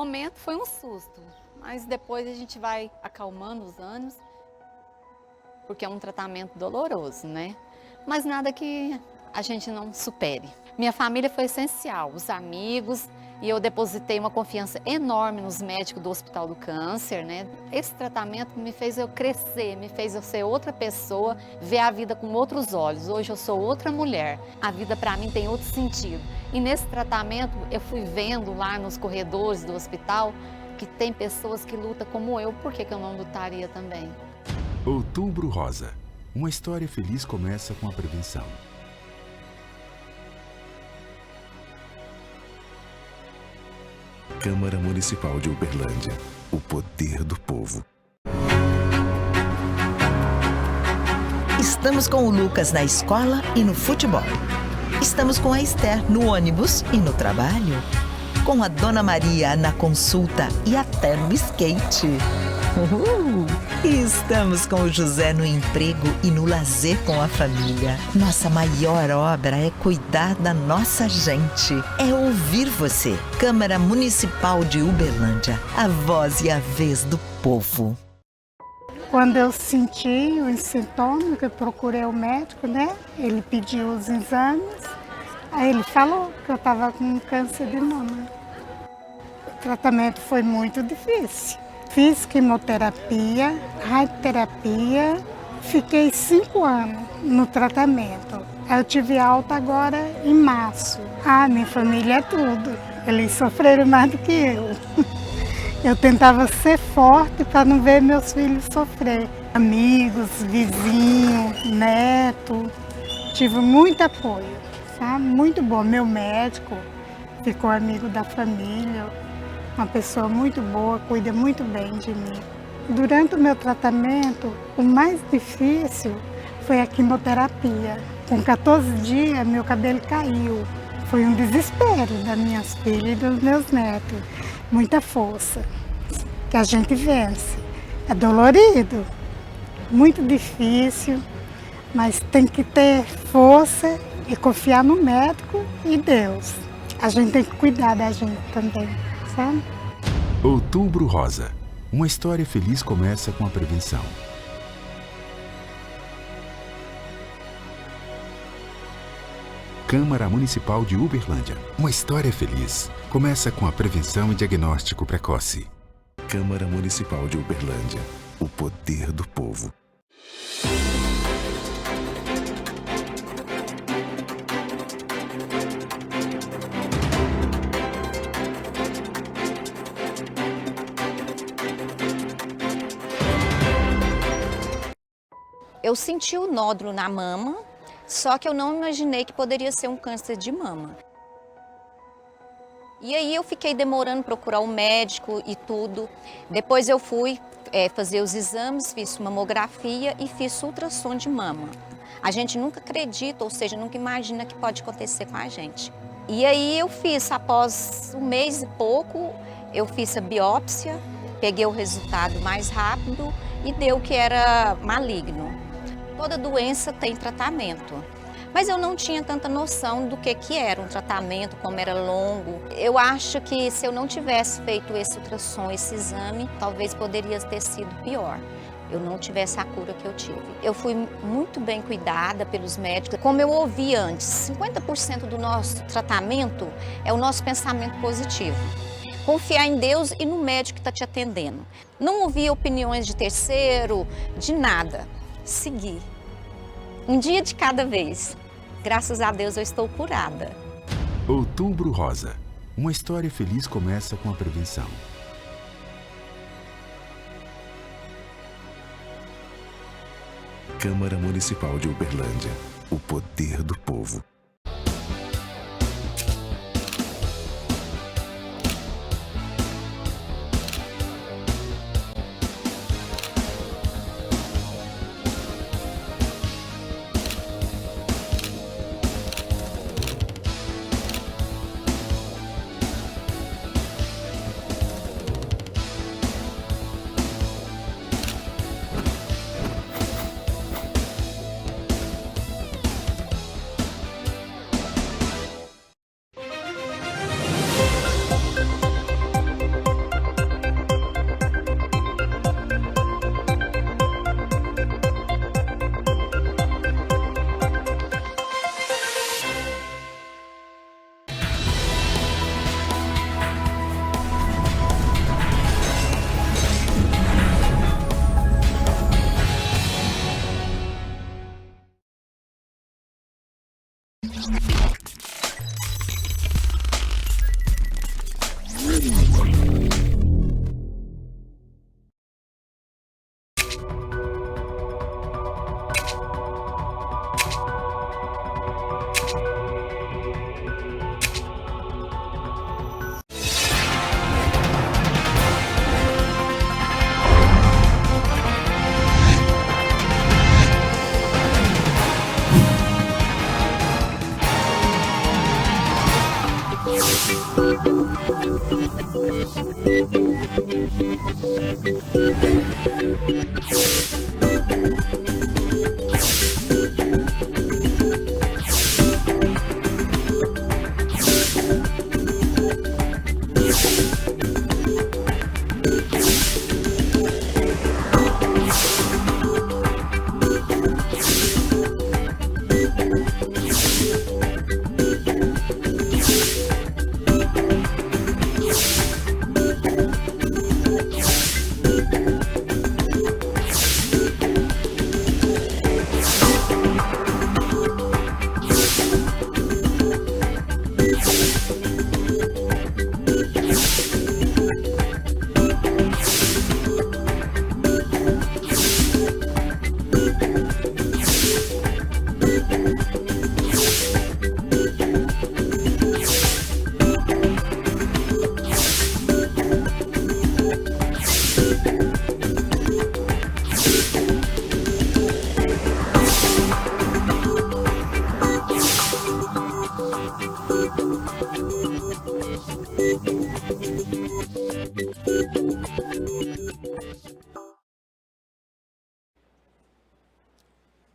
momento foi um susto, mas depois a gente vai acalmando os ânimos, porque é um tratamento doloroso, né? Mas nada que a gente não supere. Minha família foi essencial, os amigos, e eu depositei uma confiança enorme nos médicos do Hospital do Câncer, né? Esse tratamento me fez eu crescer, me fez eu ser outra pessoa, ver a vida com outros olhos. Hoje eu sou outra mulher. A vida para mim tem outro sentido. E nesse tratamento eu fui vendo lá nos corredores do hospital que tem pessoas que lutam como eu, por que eu não lutaria também? Outubro Rosa. Uma história feliz começa com a prevenção. Câmara Municipal de Uberlândia. O poder do povo. Estamos com o Lucas na escola e no futebol. Estamos com a Esther no ônibus e no trabalho. Com a Dona Maria na consulta e até no skate. E estamos com o José no emprego e no lazer com a família. Nossa maior obra é cuidar da nossa gente. É ouvir você. Câmara Municipal de Uberlândia. A voz e a vez do povo. Quando eu senti os sintomas, eu procurei o médico, né? Ele pediu os exames. Aí ele falou que eu estava com câncer de mama. O tratamento foi muito difícil. Fiz quimioterapia, radioterapia, fiquei 5 anos no tratamento. Eu tive alta agora em março. Minha família é tudo. Eles sofreram mais do que eu. Eu tentava ser forte para não ver meus filhos sofrer. Amigos, vizinhos, neto, tive muito apoio, sabe? Muito bom. Meu médico ficou amigo da família. Uma pessoa muito boa, cuida muito bem de mim. Durante o meu tratamento, o mais difícil foi a quimioterapia. Com 14 dias, meu cabelo caiu. Foi um desespero das minhas filhas e dos meus netos. Muita força, que a gente vence. É dolorido, muito difícil, mas tem que ter força e confiar no médico e Deus. A gente tem que cuidar da gente também. Sabe? Outubro Rosa. Uma história feliz começa com a prevenção. Câmara Municipal de Uberlândia. Uma história feliz começa com a prevenção e diagnóstico precoce. Câmara Municipal de Uberlândia. O poder do povo. Eu senti o nódulo na mama, só que eu não imaginei que poderia ser um câncer de mama. E aí eu fiquei demorando procurar um médico e tudo. Depois eu fui fazer os exames, fiz mamografia e fiz ultrassom de mama. A gente nunca acredita, ou seja, nunca imagina que pode acontecer com a gente. E aí eu fiz, após um mês e pouco, eu fiz a biópsia, peguei o resultado mais rápido e deu que era maligno. Toda doença tem tratamento, mas eu não tinha tanta noção do que era um tratamento, como era longo. Eu acho que se eu não tivesse feito esse ultrassom, esse exame, talvez poderia ter sido pior. Eu não tivesse a cura que eu tive. Eu fui muito bem cuidada pelos médicos. Como eu ouvi antes, 50% do nosso tratamento é o nosso pensamento positivo. Confiar em Deus e no médico que está te atendendo. Não ouvir opiniões de terceiro, de nada. Seguir. Um dia de cada vez. Graças a Deus eu estou curada. Outubro Rosa. Uma história feliz começa com a prevenção. Câmara Municipal de Uberlândia. O poder do povo.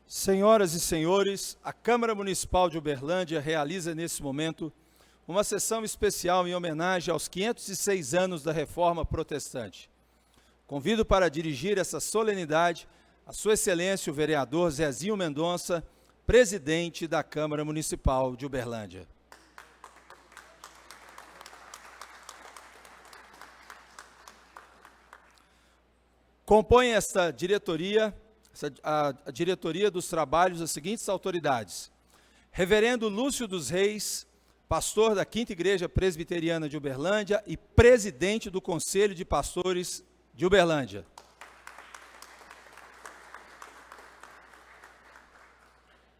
Senhoras e senhores, a Câmara Municipal de Uberlândia realiza nesse momento uma sessão especial em homenagem aos 506 anos da Reforma Protestante. Convido para dirigir essa solenidade a Sua Excelência o vereador Zezinho Mendonça, presidente da Câmara Municipal de Uberlândia. Compõe esta diretoria, a diretoria dos trabalhos, as seguintes autoridades: Reverendo Lúcio dos Reis, pastor da 5ª Igreja Presbiteriana de Uberlândia e presidente do Conselho de Pastores de Uberlândia.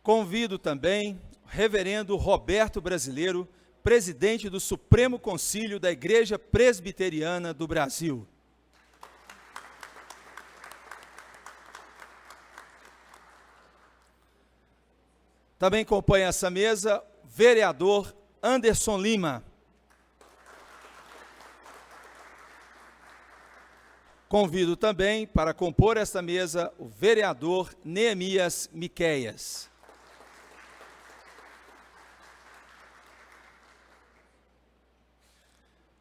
Convido também o Reverendo Roberto Brasileiro, presidente do Supremo Concílio da Igreja Presbiteriana do Brasil. Também compõe essa mesa o vereador Anderson Lima. Convido também para compor esta mesa o vereador Neemias Miqueias.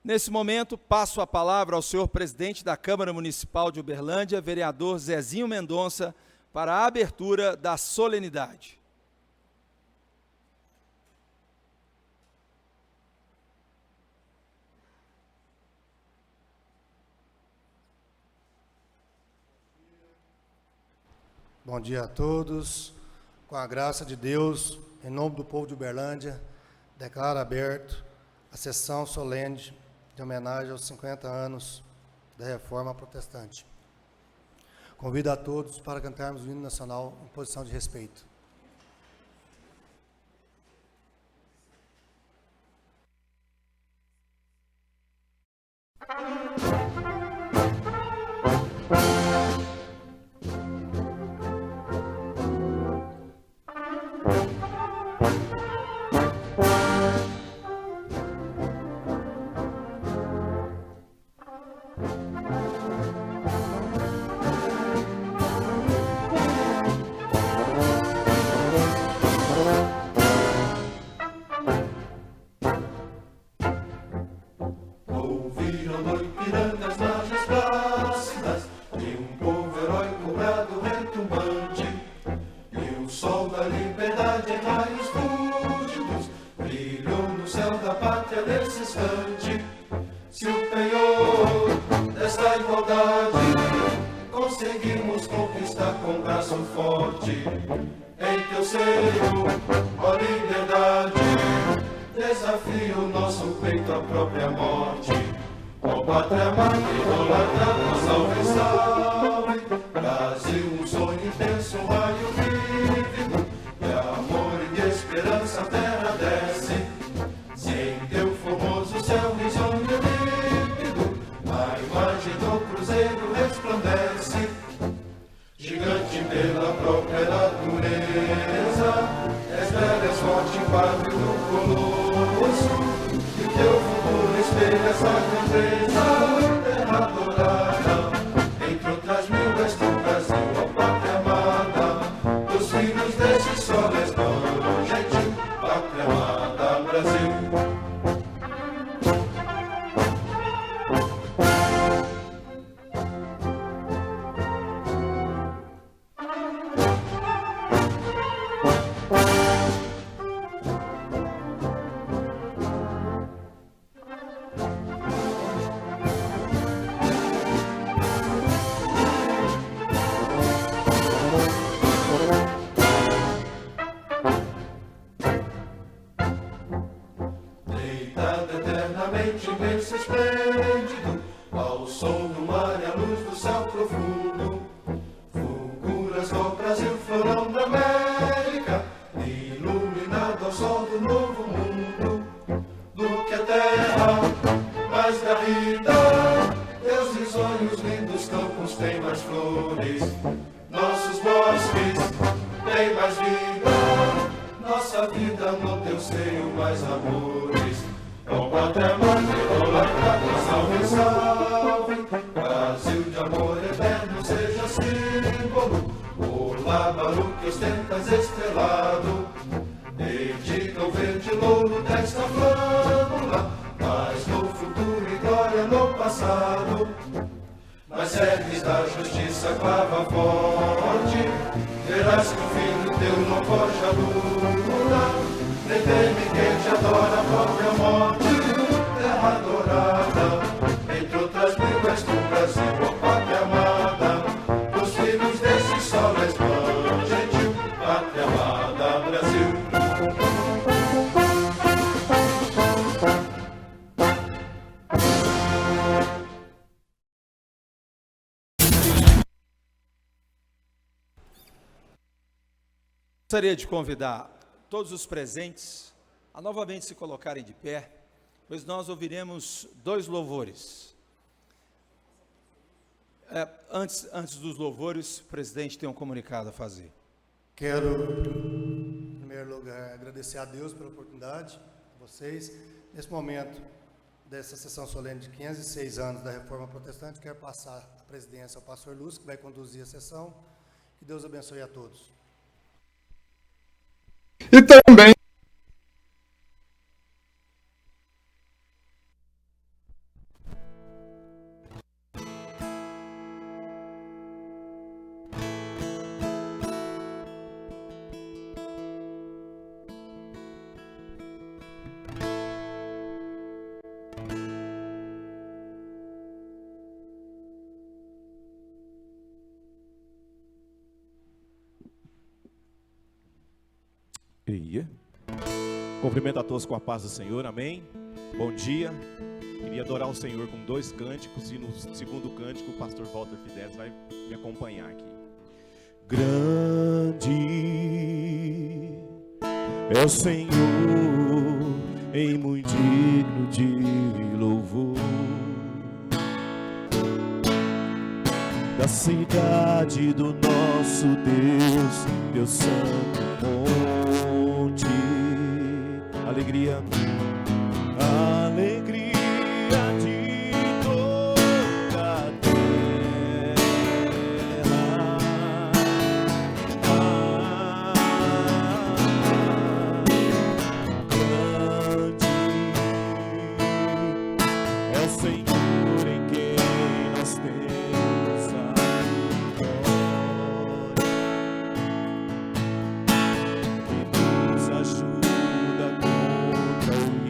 Nesse momento, passo a palavra ao senhor presidente da Câmara Municipal de Uberlândia, vereador Zezinho Mendonça, para a abertura da solenidade. Bom dia a todos. Com a graça de Deus, em nome do povo de Uberlândia, declaro aberto a sessão solene de homenagem aos 50 anos da Reforma Protestante. Convido a todos para cantarmos o hino nacional em posição de respeito. Entre outras mil flores, nossos bosques têm mais vida, nossa vida no teu seio mais amores. Com pátria mãe, idolatrada, salve, salve, Brasil de amor eterno seja símbolo, o lábaro que ostentas estrelado, dedica o verde louro desta flâmula, mas no futuro e glória no passado. Mas serves da justiça clava forte, verás que o filho teu não foge a luta, nem teme quem te adora a própria morte, terra adorada, entre outras mil és tu, Brasil, ó pátria amada, os filhos desse sol és mãe gentil, pátria amada, Brasil. Gostaria de convidar todos os presentes a novamente se colocarem de pé, pois nós ouviremos 2 louvores. Antes dos louvores, o presidente tem um comunicado a fazer. Quero, em primeiro lugar, agradecer a Deus pela oportunidade, a vocês. Nesse momento dessa sessão solene de 506 anos da Reforma Protestante, quero passar a presidência ao pastor Lúcio, que vai conduzir a sessão. Que Deus abençoe a todos. E também cumprimento a todos com a paz do Senhor, amém? Bom dia, queria adorar o Senhor com 2 cânticos e no segundo cântico o pastor Walter Fidelis vai me acompanhar aqui. Grande é o Senhor, e muito digno de louvor, da cidade do nosso Deus, Deus Santo Monte. Alegria, alegria de toda a terra. Grande é o Senhor em quem nós temos a vitória, que nos ajuda contra o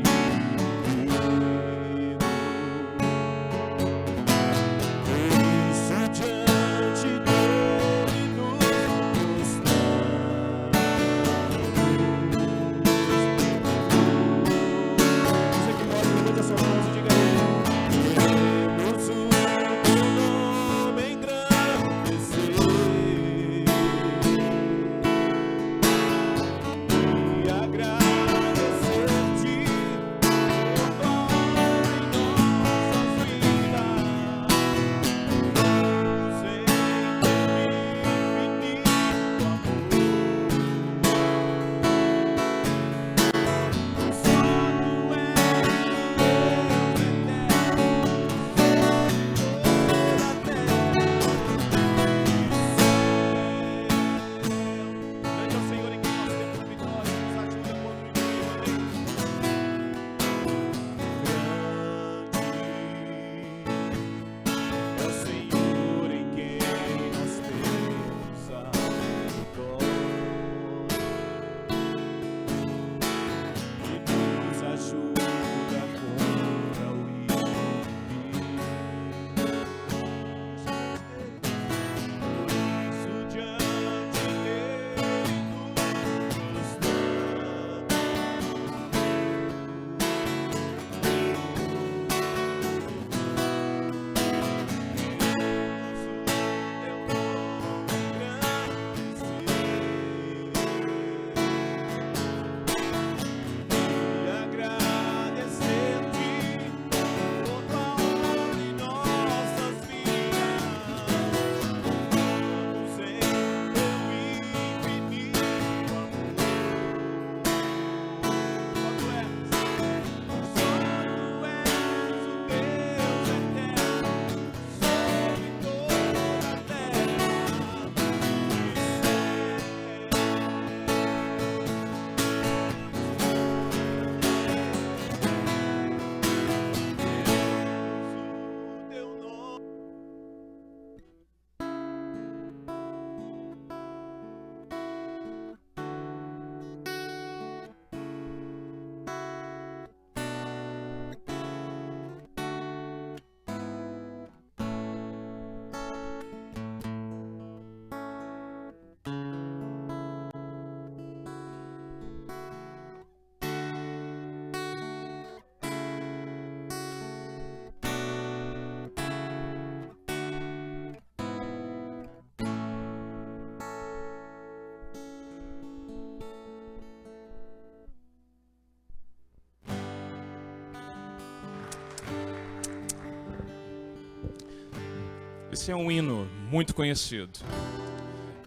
Esse é um hino muito conhecido,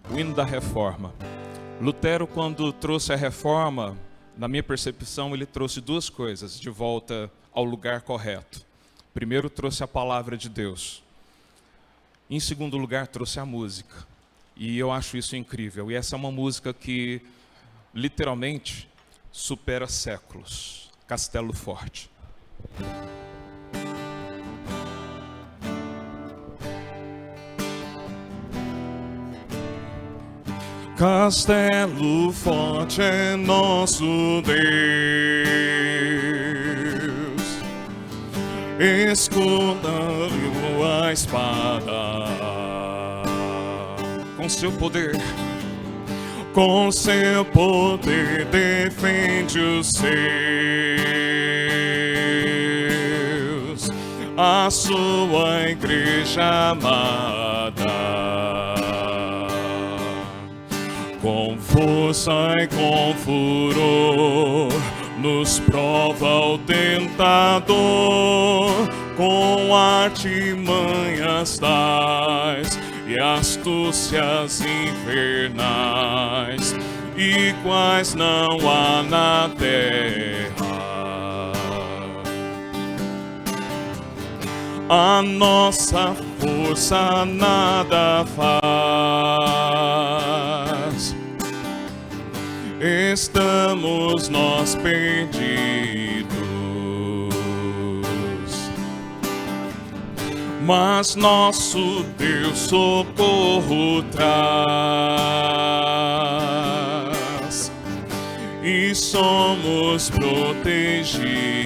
o hino da Reforma. Lutero, quando trouxe a Reforma, na minha percepção, ele trouxe duas coisas de volta ao lugar correto. Primeiro, trouxe a palavra de Deus. Em segundo lugar, trouxe a música. E eu acho isso incrível. E essa é uma música que, literalmente, supera séculos. Castelo Forte. Castelo forte é nosso Deus, escuta-lhe a espada. Com seu poder, defende os seus, a sua igreja amada. Com força e com furor nos prova o tentador, com artimanhas tais e astúcias infernais, iguais não há na terra. A nossa força nada faz, estamos nós perdidos, mas nosso Deus socorro traz e somos protegidos.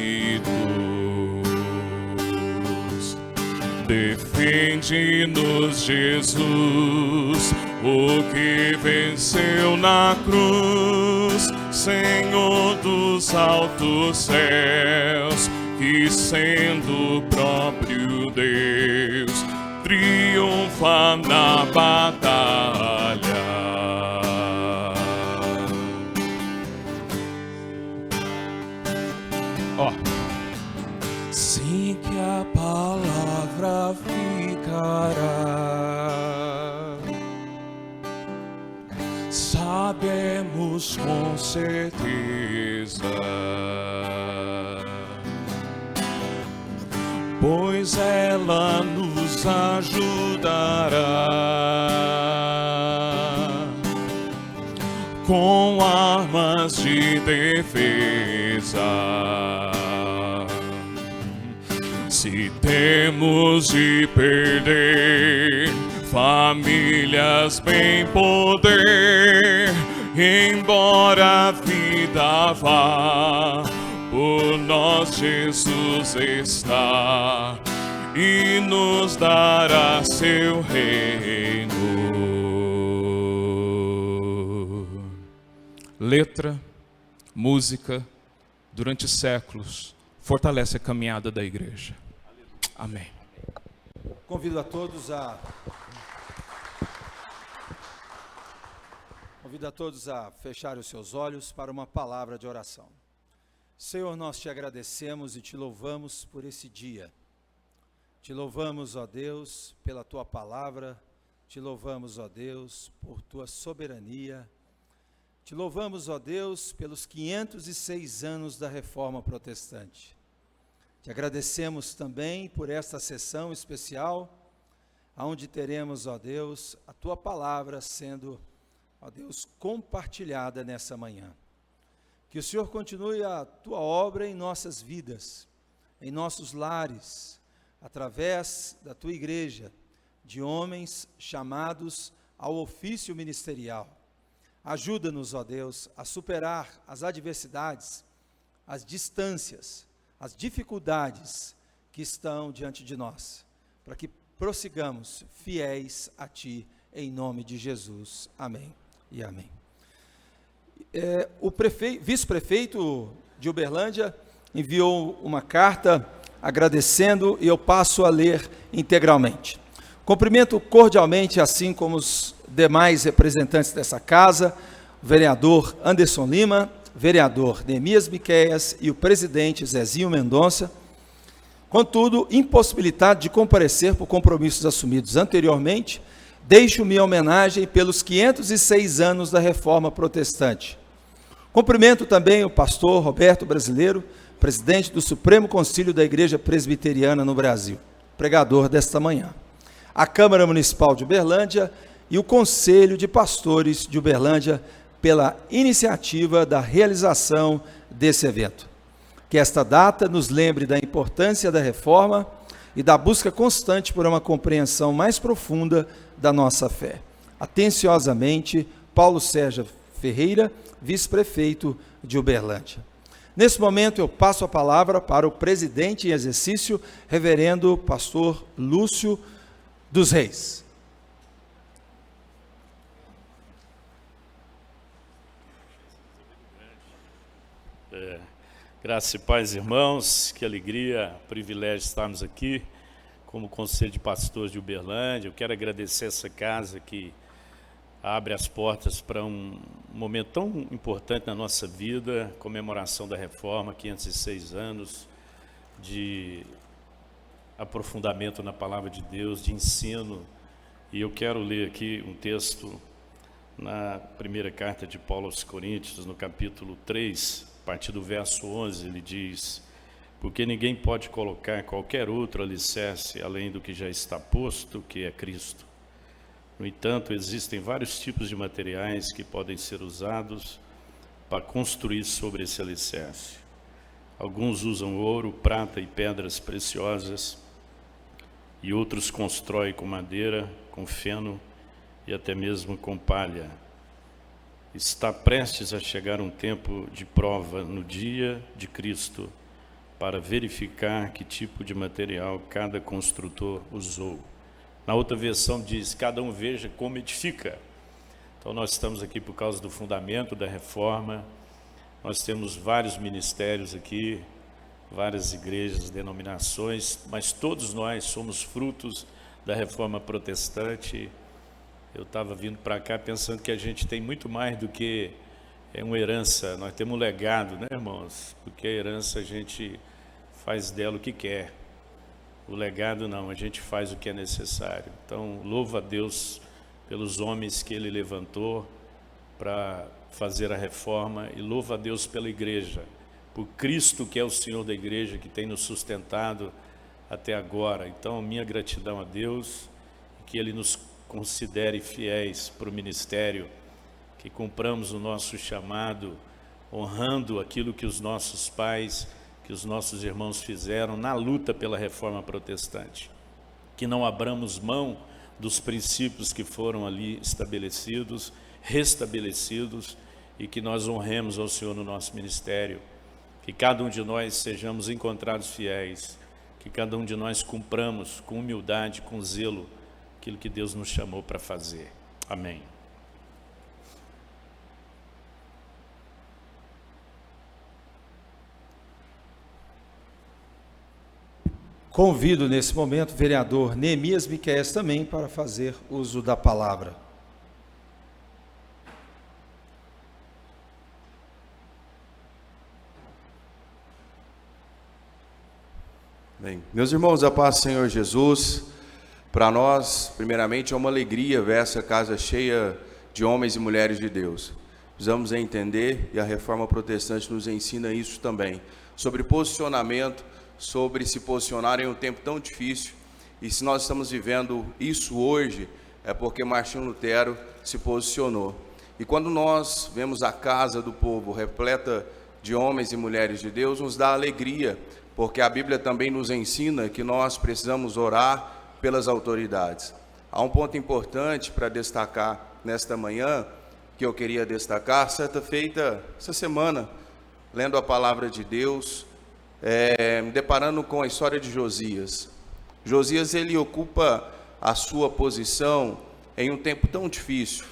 Defende-nos, Jesus, o que venceu na cruz, Senhor dos altos céus, que sendo o próprio Deus, triunfa na batalha. Sim, que a palavra ficará, sabemos com certeza, pois ela nos ajudará com armas de defesa. Se temos de perder famílias, bem poder, embora a vida vá, por nós Jesus está e nos dará seu reino. letra, música, durante séculos, fortalece a caminhada da igreja. Amém. Convido a todos a fechar os seus olhos para uma palavra de oração. Senhor, nós te agradecemos e te louvamos por esse dia. Te louvamos, ó Deus, pela tua palavra. Te louvamos, ó Deus, por tua soberania. Te louvamos, ó Deus, pelos 506 anos da Reforma Protestante. Te agradecemos também por esta sessão especial, onde teremos, ó Deus, a tua palavra sendo, ó Deus, compartilhada nessa manhã. Que o Senhor continue a tua obra em nossas vidas, em nossos lares, através da tua igreja, de homens chamados ao ofício ministerial. Ajuda-nos, ó Deus, a superar as adversidades, as distâncias, as dificuldades que estão diante de nós, para que prossigamos fiéis a Ti, em nome de Jesus. Amém e amém. O vice-prefeito de Uberlândia enviou uma carta agradecendo e eu passo a ler integralmente. Cumprimento cordialmente, assim como os demais representantes dessa casa, o vereador Anderson Lima, vereador Neemias Miqueias e o presidente Zezinho Mendonça, Contudo, impossibilitado de comparecer por compromissos assumidos anteriormente, deixo minha homenagem pelos 506 anos da Reforma Protestante. Cumprimento também o pastor Roberto Brasileiro, presidente do Supremo Concílio da Igreja Presbiteriana no Brasil, pregador desta manhã, a Câmara Municipal de Uberlândia e o Conselho de Pastores de Uberlândia pela iniciativa da realização desse evento. Que esta data nos lembre da importância da reforma e da busca constante por uma compreensão mais profunda da nossa fé. Atenciosamente, Paulo Sérgio Ferreira, vice-prefeito de Uberlândia. Nesse momento, eu passo a palavra para o presidente em exercício, reverendo pastor Lúcio dos Reis. Graças e paz, irmãos, que alegria, privilégio estarmos aqui como Conselho de Pastores de Uberlândia. Eu quero agradecer essa casa que abre as portas para um momento tão importante na nossa vida, comemoração da Reforma, 506 anos de aprofundamento na Palavra de Deus, de ensino. E eu quero ler aqui um texto na primeira carta de Paulo aos Coríntios, no capítulo 3, a partir do verso 11, ele diz: porque ninguém pode colocar qualquer outro alicerce além do que já está posto, que é Cristo. No entanto, existem vários tipos de materiais que podem ser usados para construir sobre esse alicerce. Alguns usam ouro, prata e pedras preciosas, e outros constroem com madeira, com feno e até mesmo com palha. Está prestes a chegar um tempo de prova no dia de Cristo para verificar que tipo de material cada construtor usou. Na outra versão diz: cada um veja como edifica. Então nós estamos aqui por causa do fundamento da reforma. Nós temos vários ministérios aqui, várias igrejas, denominações, mas todos nós somos frutos da reforma protestante. Eu estava vindo para cá pensando que a gente tem muito mais do que uma herança. Nós temos um legado, né, irmãos? Porque a herança a gente faz dela o que quer. O legado não, a gente faz o que é necessário. Então, louvo a Deus pelos homens que Ele levantou para fazer a reforma, e louvo a Deus pela igreja, por Cristo que é o Senhor da igreja, que tem nos sustentado até agora. Então, minha gratidão a Deus, que Ele nos considere fiéis para o ministério, que cumpramos o nosso chamado, honrando aquilo que os nossos pais, que os nossos irmãos fizeram na luta pela reforma protestante. Que não abramos mão dos princípios que foram ali estabelecidos, restabelecidos, e que nós honremos ao Senhor no nosso ministério. Que cada um de nós sejamos encontrados fiéis, que cada um de nós cumpramos com humildade, com zelo, aquilo que Deus nos chamou para fazer. Amém. Convido nesse momento o vereador Neemias Miqueias também para fazer uso da palavra. Bem, meus irmãos, a paz do Senhor Jesus. Para nós, primeiramente, é uma alegria ver essa casa cheia de homens e mulheres de Deus. Precisamos entender, e a reforma protestante nos ensina isso também, sobre posicionamento, sobre se posicionar em um tempo tão difícil. E se nós estamos vivendo isso hoje, é porque Martinho Lutero se posicionou. E quando nós vemos a casa do povo repleta de homens e mulheres de Deus, nos dá alegria, porque a Bíblia também nos ensina que nós precisamos orar pelas autoridades. Há um ponto importante para destacar nesta manhã, que eu queria destacar. Certa feita, essa semana, lendo a palavra de Deus, me deparando com a história de Josias. Josias, ele ocupa a sua posição em um tempo tão difícil.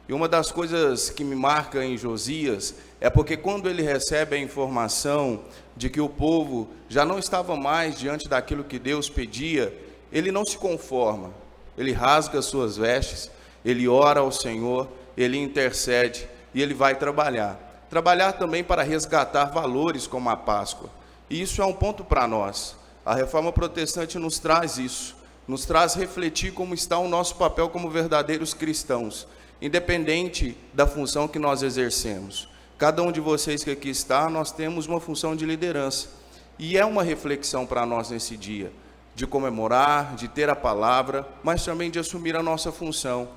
E uma das coisas que me marca em Josias é porque quando ele recebe a informação de que o povo já não estava mais diante daquilo que Deus pedia, ele não se conforma, ele rasga as suas vestes, ele ora ao Senhor, ele intercede e ele vai trabalhar. Trabalhar também para resgatar valores como a Páscoa. E isso é um ponto para nós. A reforma protestante nos traz isso, nos traz refletir como está o nosso papel como verdadeiros cristãos, independente da função que nós exercemos. Cada um de vocês que aqui está, nós temos uma função de liderança. E é uma reflexão para nós nesse dia, de comemorar, de ter a palavra, mas também de assumir a nossa função.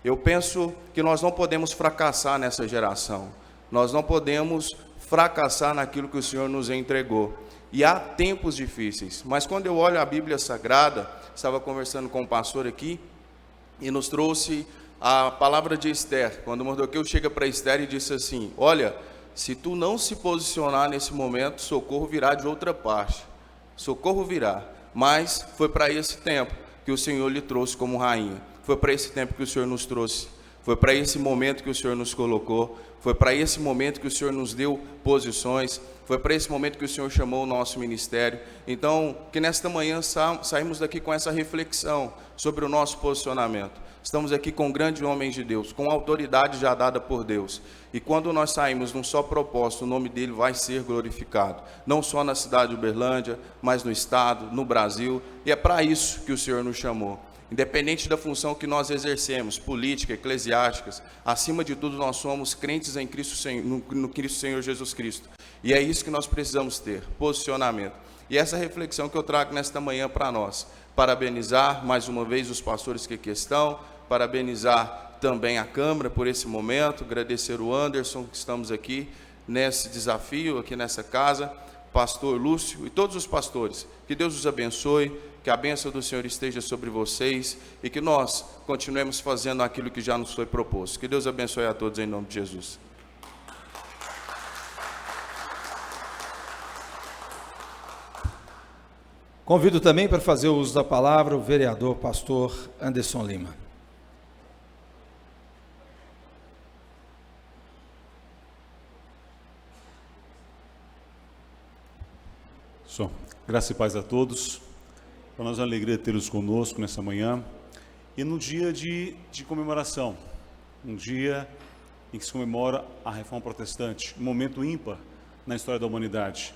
Eu penso que nós não podemos fracassar nessa geração. Nós não podemos fracassar naquilo que o Senhor nos entregou. E há tempos difíceis, mas quando eu olho a Bíblia Sagrada, estava conversando com o pastor aqui, e nos trouxe a palavra de Esther, quando Mardoqueu chega para Esther e disse assim: olha, se tu não se posicionar nesse momento, socorro virá de outra parte, socorro virá, mas foi para esse tempo que o Senhor lhe trouxe como rainha, foi para esse tempo que o Senhor nos trouxe, foi para esse momento que o Senhor nos colocou, foi para esse momento que o Senhor nos deu posições, foi para esse momento que o Senhor chamou o nosso ministério. Então, que nesta manhã saímos daqui com essa reflexão sobre o nosso posicionamento. Estamos aqui com grandes homens de Deus, com autoridade já dada por Deus. E quando nós saímos num só propósito, o nome dele vai ser glorificado. Não só na cidade de Uberlândia, mas no estado, no Brasil. E é para isso que o Senhor nos chamou. Independente da função que nós exercemos, política, eclesiásticas, acima de tudo nós somos crentes em Cristo, no Cristo Senhor Jesus Cristo. E é isso que nós precisamos ter, posicionamento. E essa reflexão que eu trago nesta manhã para nós. Parabenizar mais uma vez os pastores que aqui estão, parabenizar também a Câmara por esse momento, agradecer o Anderson que estamos aqui nesse desafio, aqui nessa casa, pastor Lúcio e todos os pastores. Que Deus os abençoe, que a bênção do Senhor esteja sobre vocês e que nós continuemos fazendo aquilo que já nos foi proposto. Que Deus abençoe a todos em nome de Jesus. Convido também para fazer o uso da palavra o vereador pastor Anderson Lima. Graça e paz a todos. Para nós é uma alegria tê-los conosco nessa manhã e no dia de comemoração, um dia em que se comemora a Reforma Protestante, um momento ímpar na história da humanidade.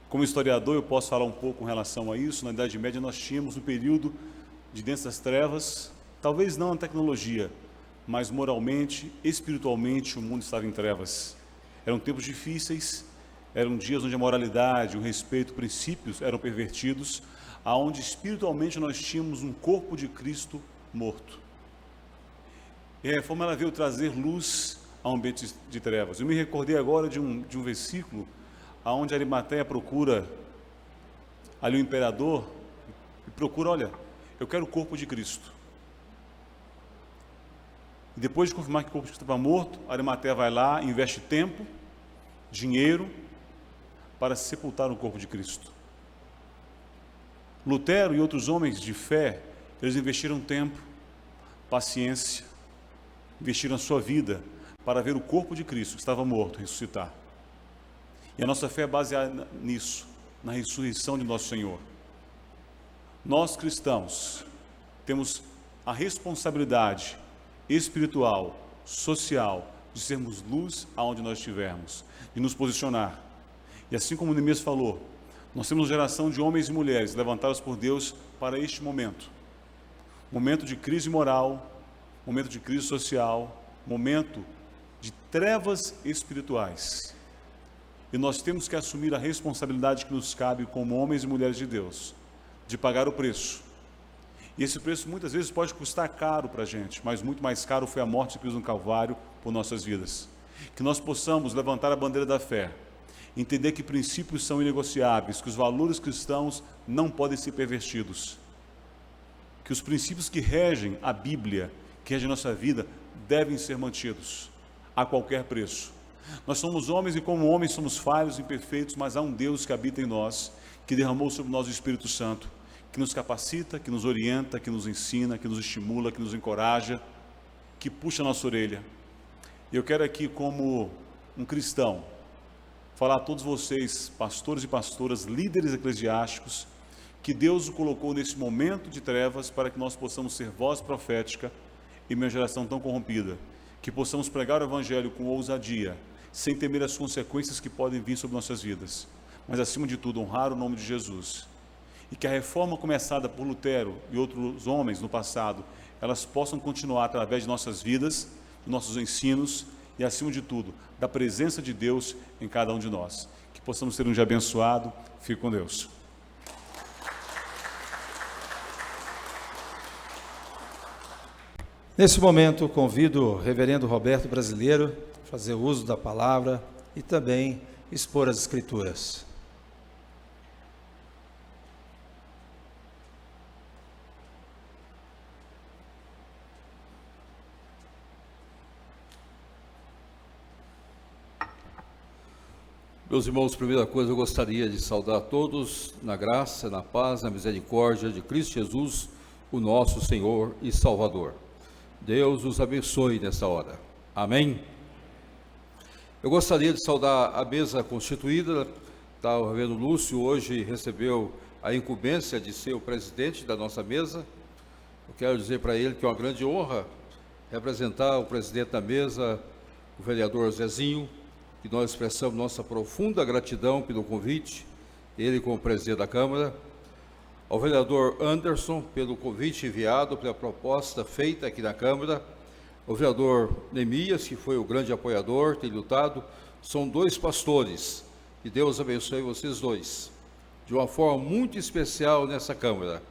Como historiador, eu posso falar um pouco com relação a isso. Na Idade Média nós tínhamos um período de densas trevas, talvez não na tecnologia, mas moralmente, espiritualmente, o mundo estava em trevas. Eram tempos difíceis, eram dias onde a moralidade, o respeito, princípios eram pervertidos, aonde espiritualmente nós tínhamos um corpo de Cristo morto. E a reforma ela veio trazer luz a um ambiente de trevas. Eu me recordei agora de um versículo aonde Arimateia procura ali o imperador e procura, olha, eu quero o corpo de Cristo. E depois de confirmar que o corpo de Cristo estava morto, Arimateia vai lá, investe tempo, dinheiro para sepultar o corpo de Cristo. Lutero e outros homens de fé, eles investiram tempo, paciência, investiram a sua vida para ver o corpo de Cristo que estava morto ressuscitar. E a nossa fé é baseada nisso, na ressurreição de nosso Senhor. Nós cristãos temos a responsabilidade espiritual, social, de sermos luz aonde nós estivermos, de nos posicionar. E assim como o Neemias falou, nós temos uma geração de homens e mulheres levantados por Deus para este momento. Momento de crise moral, momento de crise social, momento de trevas espirituais. E nós temos que assumir a responsabilidade que nos cabe como homens e mulheres de Deus, de pagar o preço. E esse preço muitas vezes pode custar caro para a gente, mas muito mais caro foi a morte de Cristo no Calvário por nossas vidas. Que nós possamos levantar a bandeira da fé, entender que princípios são inegociáveis, que os valores cristãos não podem ser pervertidos, que os princípios que regem a Bíblia, que regem a nossa vida, devem ser mantidos a qualquer preço. Nós somos homens e como homens somos falhos e imperfeitos, mas há um Deus que habita em nós, que derramou sobre nós o Espírito Santo, que nos capacita, que nos orienta, que nos ensina, que nos estimula, que nos encoraja, que puxa a nossa orelha. E eu quero aqui, como um cristão, falar a todos vocês, pastores e pastoras, líderes eclesiásticos, que Deus o colocou nesse momento de trevas para que nós possamos ser voz profética em uma geração tão corrompida, que possamos pregar o Evangelho com ousadia, sem temer as consequências que podem vir sobre nossas vidas, mas acima de tudo honrar o nome de Jesus e que a reforma começada por Lutero e outros homens no passado, elas possam continuar através de nossas vidas, de nossos ensinos e, acima de tudo, da presença de Deus em cada um de nós. Que possamos ter um dia abençoado. Fique com Deus. Nesse momento, convido o reverendo Roberto Brasileiro a fazer uso da palavra e também expor as Escrituras. Meus irmãos, primeira coisa, eu gostaria de saudar a todos na graça, na paz, na misericórdia de Cristo Jesus, o nosso Senhor e Salvador. Deus os abençoe nessa hora. Amém? Eu gostaria de saudar a mesa constituída. Estava vendo o Lúcio, hoje recebeu a incumbência de ser o presidente da nossa mesa. Eu quero dizer para ele que é uma grande honra representar o presidente da mesa, o vereador Zezinho, que nós expressamos nossa profunda gratidão pelo convite, ele como presidente da Câmara, ao vereador Anderson pelo convite enviado, pela proposta feita aqui na Câmara, ao vereador Neemias, que foi o grande apoiador, tem lutado, são dois pastores, que Deus abençoe vocês dois, de uma forma muito especial nessa Câmara,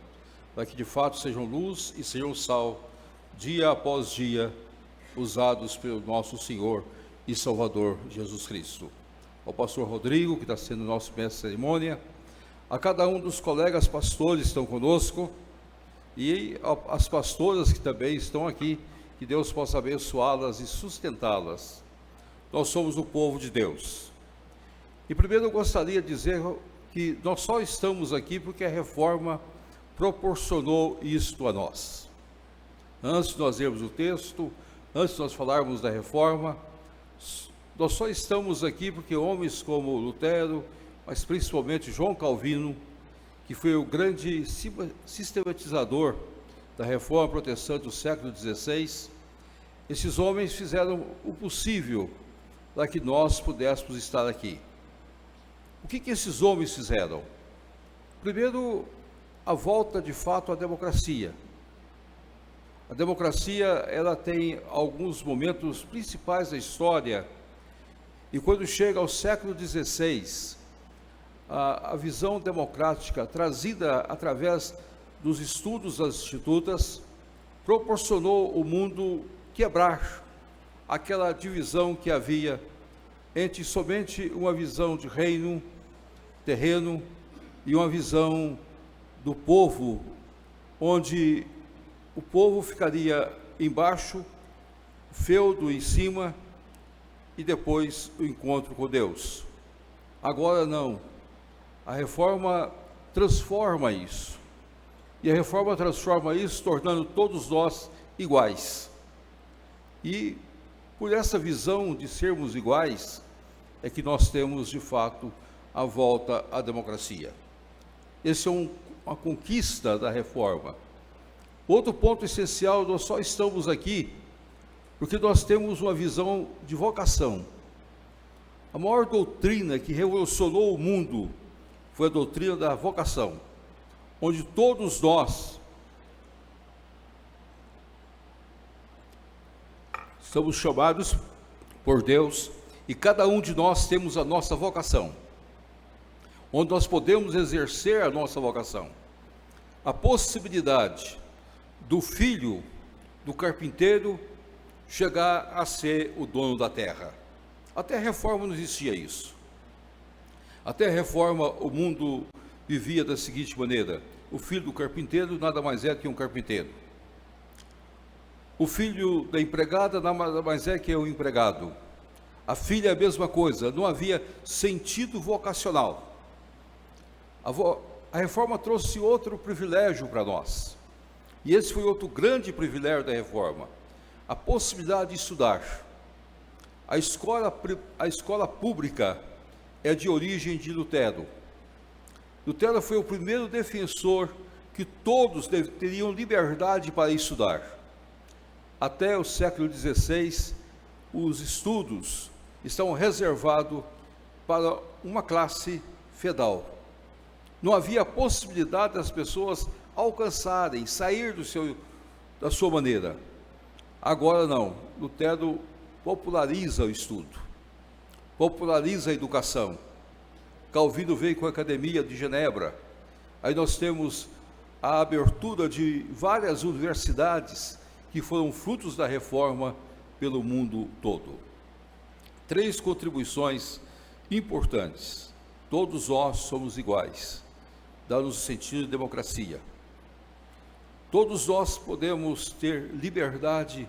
para que de fato sejam luz e sejam sal, dia após dia, usados pelo nosso Senhor e Salvador Jesus Cristo. Ao pastor Rodrigo, que está sendo nosso mestre de cerimônia, a cada um dos colegas pastores que estão conosco, e as pastoras que também estão aqui, que Deus possa abençoá-las e sustentá-las. Nós somos o povo de Deus. E primeiro eu gostaria de dizer que nós só estamos aqui porque a reforma proporcionou isto a nós. Antes de nós lermos o texto, antes de nós falarmos da reforma, nós só estamos aqui porque homens como Lutero, mas principalmente João Calvino, que foi o grande sistematizador da reforma protestante do século XVI, esses homens fizeram o possível para que nós pudéssemos estar aqui. O que esses homens fizeram? Primeiro, a volta de fato à democracia. A democracia, ela tem alguns momentos principais da história, e quando chega ao século XVI, a visão democrática trazida através dos estudos das institutas proporcionou ao mundo quebrar aquela divisão que havia entre somente uma visão de reino terreno e uma visão do povo, onde o povo ficaria embaixo, o feudo em cima e depois o encontro com Deus. Agora não. A reforma transforma isso. E a reforma transforma isso, tornando todos nós iguais. E por essa visão de sermos iguais, é que nós temos, de fato, a volta à democracia. Esse é uma conquista da reforma. Outro ponto essencial, nós só estamos aqui porque nós temos uma visão de vocação. A maior doutrina que revolucionou o mundo foi a doutrina da vocação, onde todos nós somos chamados por Deus e cada um de nós temos a nossa vocação, onde nós podemos exercer a nossa vocação. A possibilidade do filho do carpinteiro chegar a ser o dono da terra. Até a reforma não existia isso. Até a reforma o mundo vivia da seguinte maneira: o filho do carpinteiro nada mais é que um carpinteiro. O filho da empregada nada mais é que um empregado. A filha é a mesma coisa, não havia sentido vocacional. A reforma trouxe outro privilégio para nós. E esse foi outro grande privilégio da reforma: a possibilidade de estudar. A escola pública é de origem de Lutero. Lutero foi o primeiro defensor que todos teriam liberdade para estudar. Até o século XVI, os estudos estavam reservados para uma classe feudal. Não havia possibilidade das pessoas alcançarem, sair da sua maneira. Agora não, Lutero populariza o estudo, populariza a educação. Calvino veio com a Academia de Genebra. Aí nós temos a abertura de várias universidades que foram frutos da reforma pelo mundo todo. 3 contribuições importantes. Todos nós somos iguais, dá-nos o sentido de democracia. Todos nós podemos ter liberdade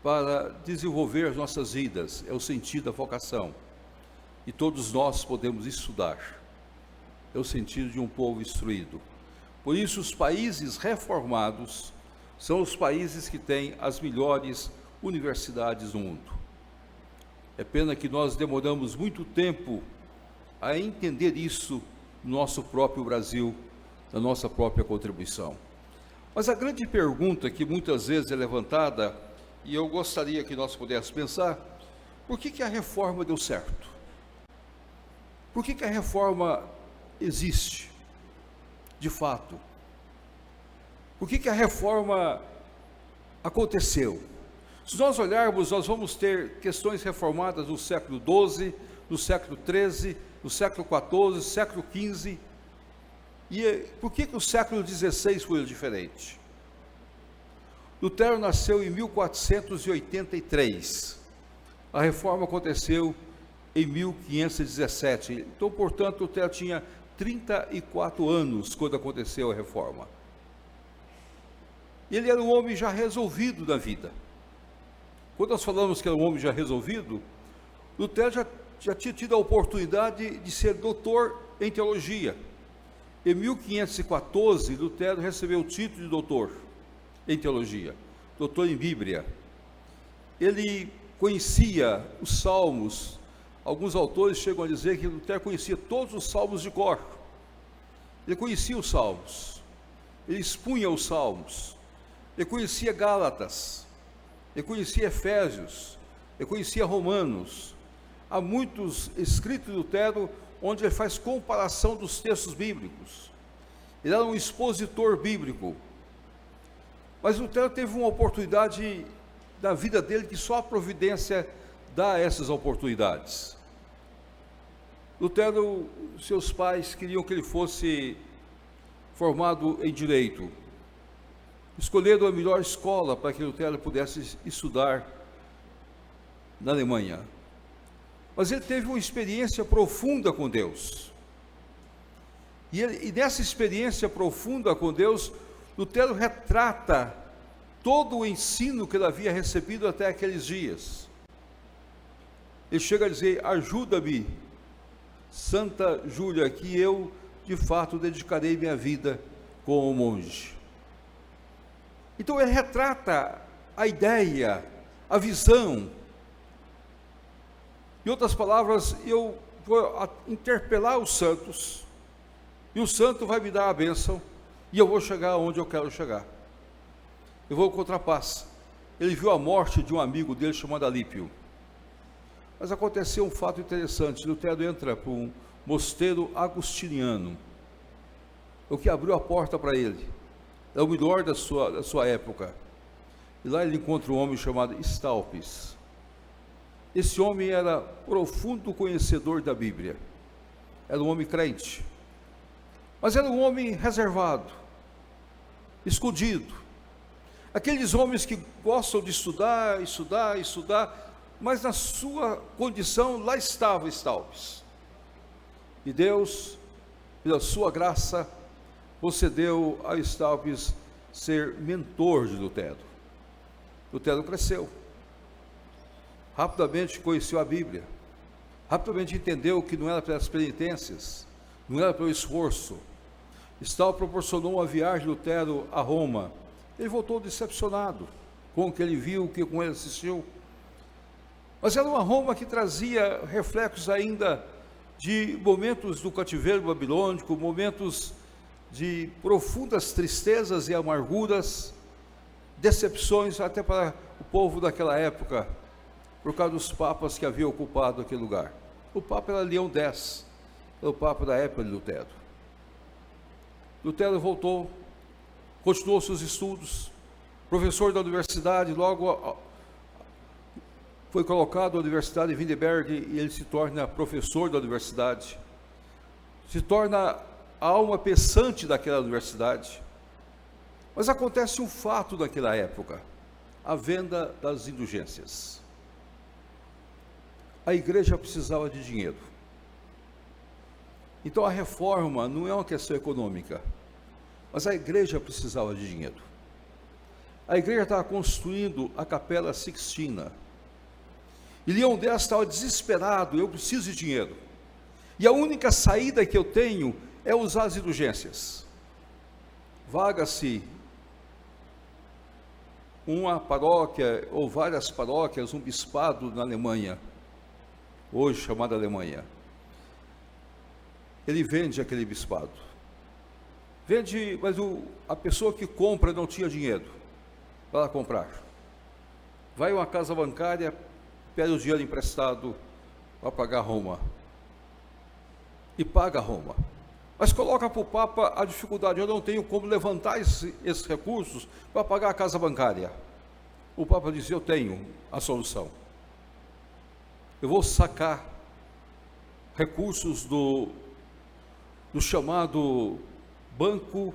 para desenvolver as nossas vidas, é o sentido da vocação. E todos nós podemos estudar, é o sentido de um povo instruído. Por isso, os países reformados são os países que têm as melhores universidades do mundo. É pena que nós demoramos muito tempo a entender isso no nosso próprio Brasil, na nossa própria contribuição. Mas a grande pergunta que muitas vezes é levantada, e eu gostaria que nós pudéssemos pensar, por que a reforma deu certo? Por que a reforma existe, de fato? Por que a reforma aconteceu? Se nós olharmos, nós vamos ter questões reformadas no século XII, no século XIII, no século XIV, século XV. E por que o século XVI foi diferente? Lutero nasceu em 1483. A reforma aconteceu em 1517. Então, portanto, Lutero tinha 34 anos quando aconteceu a reforma. Ele era um homem já resolvido na vida. Quando nós falamos que era um homem já resolvido, Lutero já tinha tido a oportunidade de ser doutor em teologia. Em 1514, Lutero recebeu o título de doutor em teologia, doutor em Bíblia. Ele conhecia os salmos. Alguns autores chegam a dizer que Lutero conhecia todos os salmos de cor. Ele conhecia os salmos, ele expunha os salmos, ele conhecia Gálatas, ele conhecia Efésios, ele conhecia Romanos. Há muitos escritos de Lutero onde ele faz comparação dos textos bíblicos. Ele era um expositor bíblico. Mas Lutero teve uma oportunidade da vida dele que só a providência dá essas oportunidades. Lutero, seus pais queriam que ele fosse formado em direito. Escolheram a melhor escola para que Lutero pudesse estudar na Alemanha. Mas ele teve uma experiência profunda com Deus. E nessa experiência profunda com Deus, Lutero retrata todo o ensino que ele havia recebido até aqueles dias. Ele chega a dizer: ajuda-me, Santa Júlia, que eu, de fato, dedicarei minha vida como monge. Então ele retrata a ideia, a visão. Em outras palavras, eu vou interpelar os santos, e o santo vai me dar a bênção, e eu vou chegar onde eu quero chegar. Eu vou encontrar paz. Ele viu a morte de um amigo dele chamado Alípio. Mas aconteceu um fato interessante. Lutero entra para um mosteiro agostiniano, o que abriu a porta para ele. É o melhor da sua época. E lá ele encontra um homem chamado Staupitz. Esse homem era profundo conhecedor da Bíblia. Era um homem crente. Mas era um homem reservado, escondido. Aqueles homens que gostam de estudar, mas na sua condição, lá estava Staupitz. E Deus, pela sua graça, concedeu a Staupitz ser mentor de Lutero. Lutero cresceu. Rapidamente conheceu a Bíblia. Rapidamente entendeu que não era pelas penitências, não era pelo esforço. Staupitz proporcionou uma viagem de Lutero a Roma. Ele voltou decepcionado com o que ele viu, com o que ele assistiu. Mas era uma Roma que trazia reflexos ainda de momentos do cativeiro babilônico, momentos de profundas tristezas e amarguras, decepções até para o povo daquela época, por causa dos papas que haviam ocupado aquele lugar. O papa era Leão X, era o papa da época de Lutero. Lutero voltou, continuou seus estudos, professor da universidade, logo foi colocado na Universidade de Wittenberg e ele se torna professor da universidade, se torna a alma pensante daquela universidade. Mas acontece um fato naquela época, a venda das indulgências. A igreja precisava de dinheiro. Então a reforma não é uma questão econômica, mas a igreja precisava de dinheiro. A igreja estava construindo a Capela Sixtina. E Leão X estava desesperado, eu preciso de dinheiro. E a única saída que eu tenho é usar as indulgências. Vaga-se uma paróquia ou várias paróquias, um bispado na Alemanha, hoje chamada Alemanha. Ele vende aquele bispado. Vende, mas a pessoa que compra não tinha dinheiro para comprar. Vai a uma casa bancária, pede o dinheiro emprestado para pagar Roma. E paga Roma. Mas coloca para o Papa a dificuldade, eu não tenho como levantar esses recursos para pagar a casa bancária. O Papa diz, eu tenho a solução. Eu vou sacar recursos do chamado Banco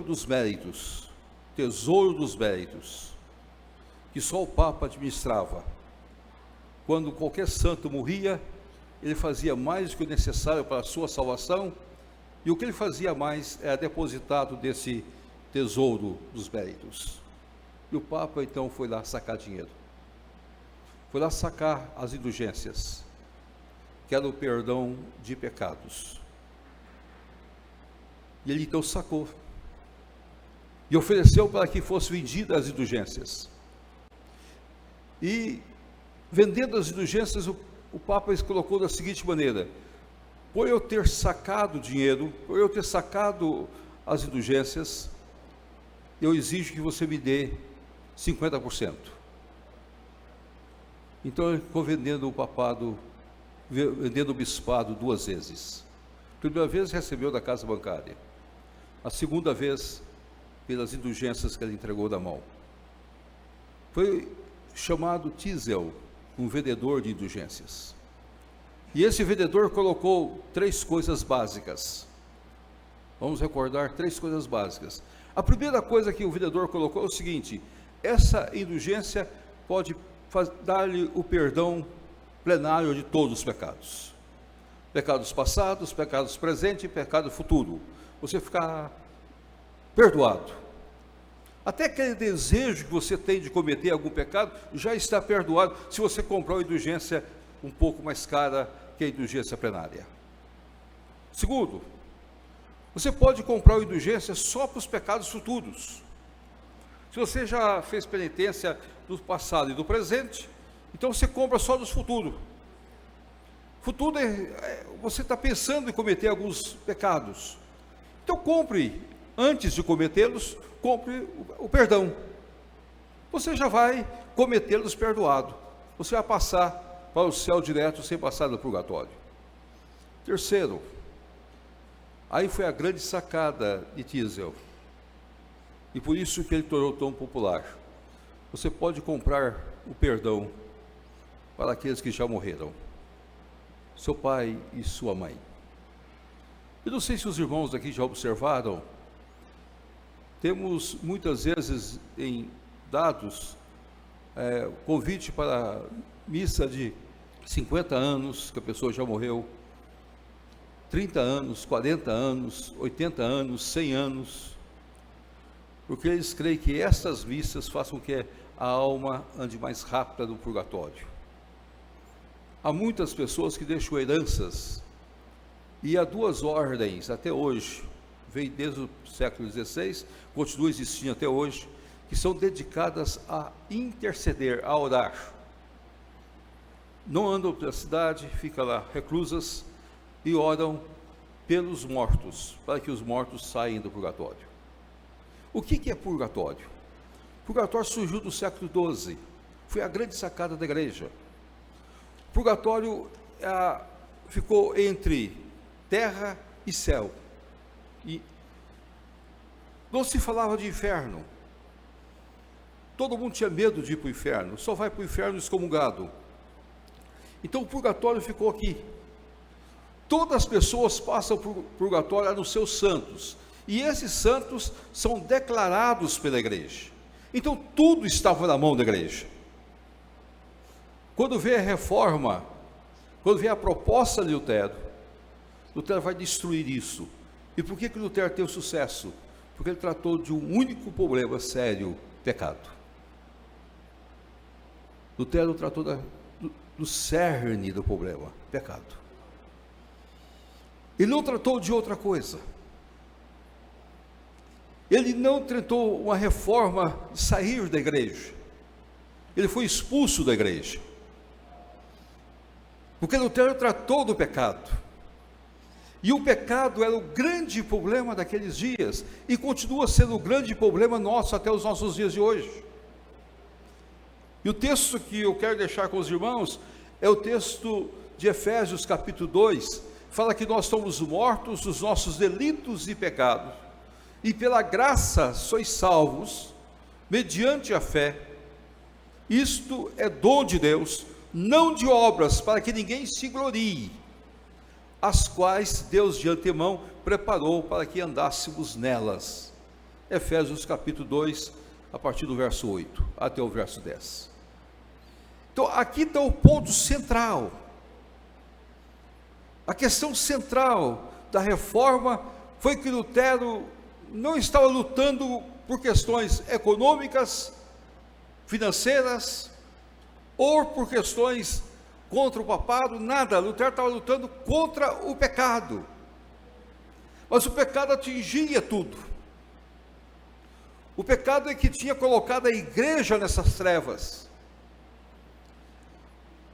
dos Méritos, Tesouro dos Méritos, que só o Papa administrava. Quando qualquer santo morria, ele fazia mais do que o necessário para a sua salvação, e o que ele fazia mais era depositado desse tesouro dos méritos. E o Papa então foi lá sacar dinheiro. Foi lá sacar as indulgências, que era o perdão de pecados. E ele então sacou e ofereceu para que fossem vendidas as indulgências. E vendendo as indulgências, o Papa colocou da seguinte maneira: por eu ter sacado dinheiro, por eu ter sacado as indulgências, eu exijo que você me dê 50%. Então ele ficou vendendo o papado, vendendo o bispado 2 vezes. A primeira vez recebeu da casa bancária, a segunda vez pelas indulgências que ele entregou na mão. Foi chamado Tisel, um vendedor de indulgências. E esse vendedor colocou 3 coisas básicas. Vamos recordar 3 coisas básicas. A primeira coisa que o vendedor colocou é o seguinte: essa indulgência pode dar-lhe o perdão plenário de todos os pecados. Pecados passados, pecados presentes e pecado futuro. Você ficar perdoado. Até aquele desejo que você tem de cometer algum pecado já está perdoado se você comprar uma indulgência um pouco mais cara que a indulgência plenária. Segundo, você pode comprar uma indulgência só para os pecados futuros. Se você já fez penitência do passado e do presente, então você compra só dos futuros. Futuro você está pensando em cometer alguns pecados. Então compre, antes de cometê-los, compre o perdão. Você já vai cometê-los perdoado. Você vai passar para o céu direto sem passar do purgatório. Terceiro, aí foi a grande sacada de Tisel. E por isso que ele tornou tão popular. Você pode comprar o perdão para aqueles que já morreram. Seu pai e sua mãe. Eu não sei se os irmãos aqui já observaram, temos muitas vezes em dados convite para missa de 50 anos, que a pessoa já morreu, 30 anos, 40 anos, 80 anos, 100 anos, porque eles creem que essas missas façam com que a alma ande mais rápida no purgatório. Há muitas pessoas que deixam heranças, e há 2 ordens até hoje, veio desde o século XVI, continua existindo até hoje, que são dedicadas a interceder, a orar. Não andam pela cidade, ficam lá reclusas e oram pelos mortos, para que os mortos saiam do purgatório. O que é purgatório? Purgatório surgiu no século XII, foi a grande sacada da igreja. Purgatório ficou entre terra e céu. E não se falava de inferno. Todo mundo tinha medo de ir para o inferno. Só vai para o inferno excomungado. Então o purgatório ficou aqui. Todas as pessoas passam por purgatório nos seus santos. E esses santos são declarados pela igreja. Então tudo estava na mão da igreja. Quando vem a reforma, quando vem a proposta de Lutero, Lutero vai destruir isso. E por que Lutero teve sucesso? Porque ele tratou de um único problema sério: pecado. Lutero tratou do cerne do problema: pecado. Ele não tratou de outra coisa. Ele não tentou uma reforma de sair da igreja. Ele foi expulso da igreja. Porque Lutero tratou do pecado. E o pecado era o grande problema daqueles dias, e continua sendo o grande problema nosso até os nossos dias de hoje. E o texto que eu quero deixar com os irmãos é o texto de Efésios capítulo 2, fala que nós somos mortos dos nossos delitos e pecados, e pela graça sois salvos, mediante a fé. Isto é dom de Deus, não de obras, para que ninguém se glorie, as quais Deus de antemão preparou para que andássemos nelas. Efésios capítulo 2, a partir do verso 8 até o verso 10. Então aqui está o ponto central. A questão central da reforma foi que Lutero não estava lutando por questões econômicas, financeiras, ou por questões contra o papado, nada. Lutero estava lutando contra o pecado. Mas o pecado atingia tudo. O pecado é que tinha colocado a igreja nessas trevas.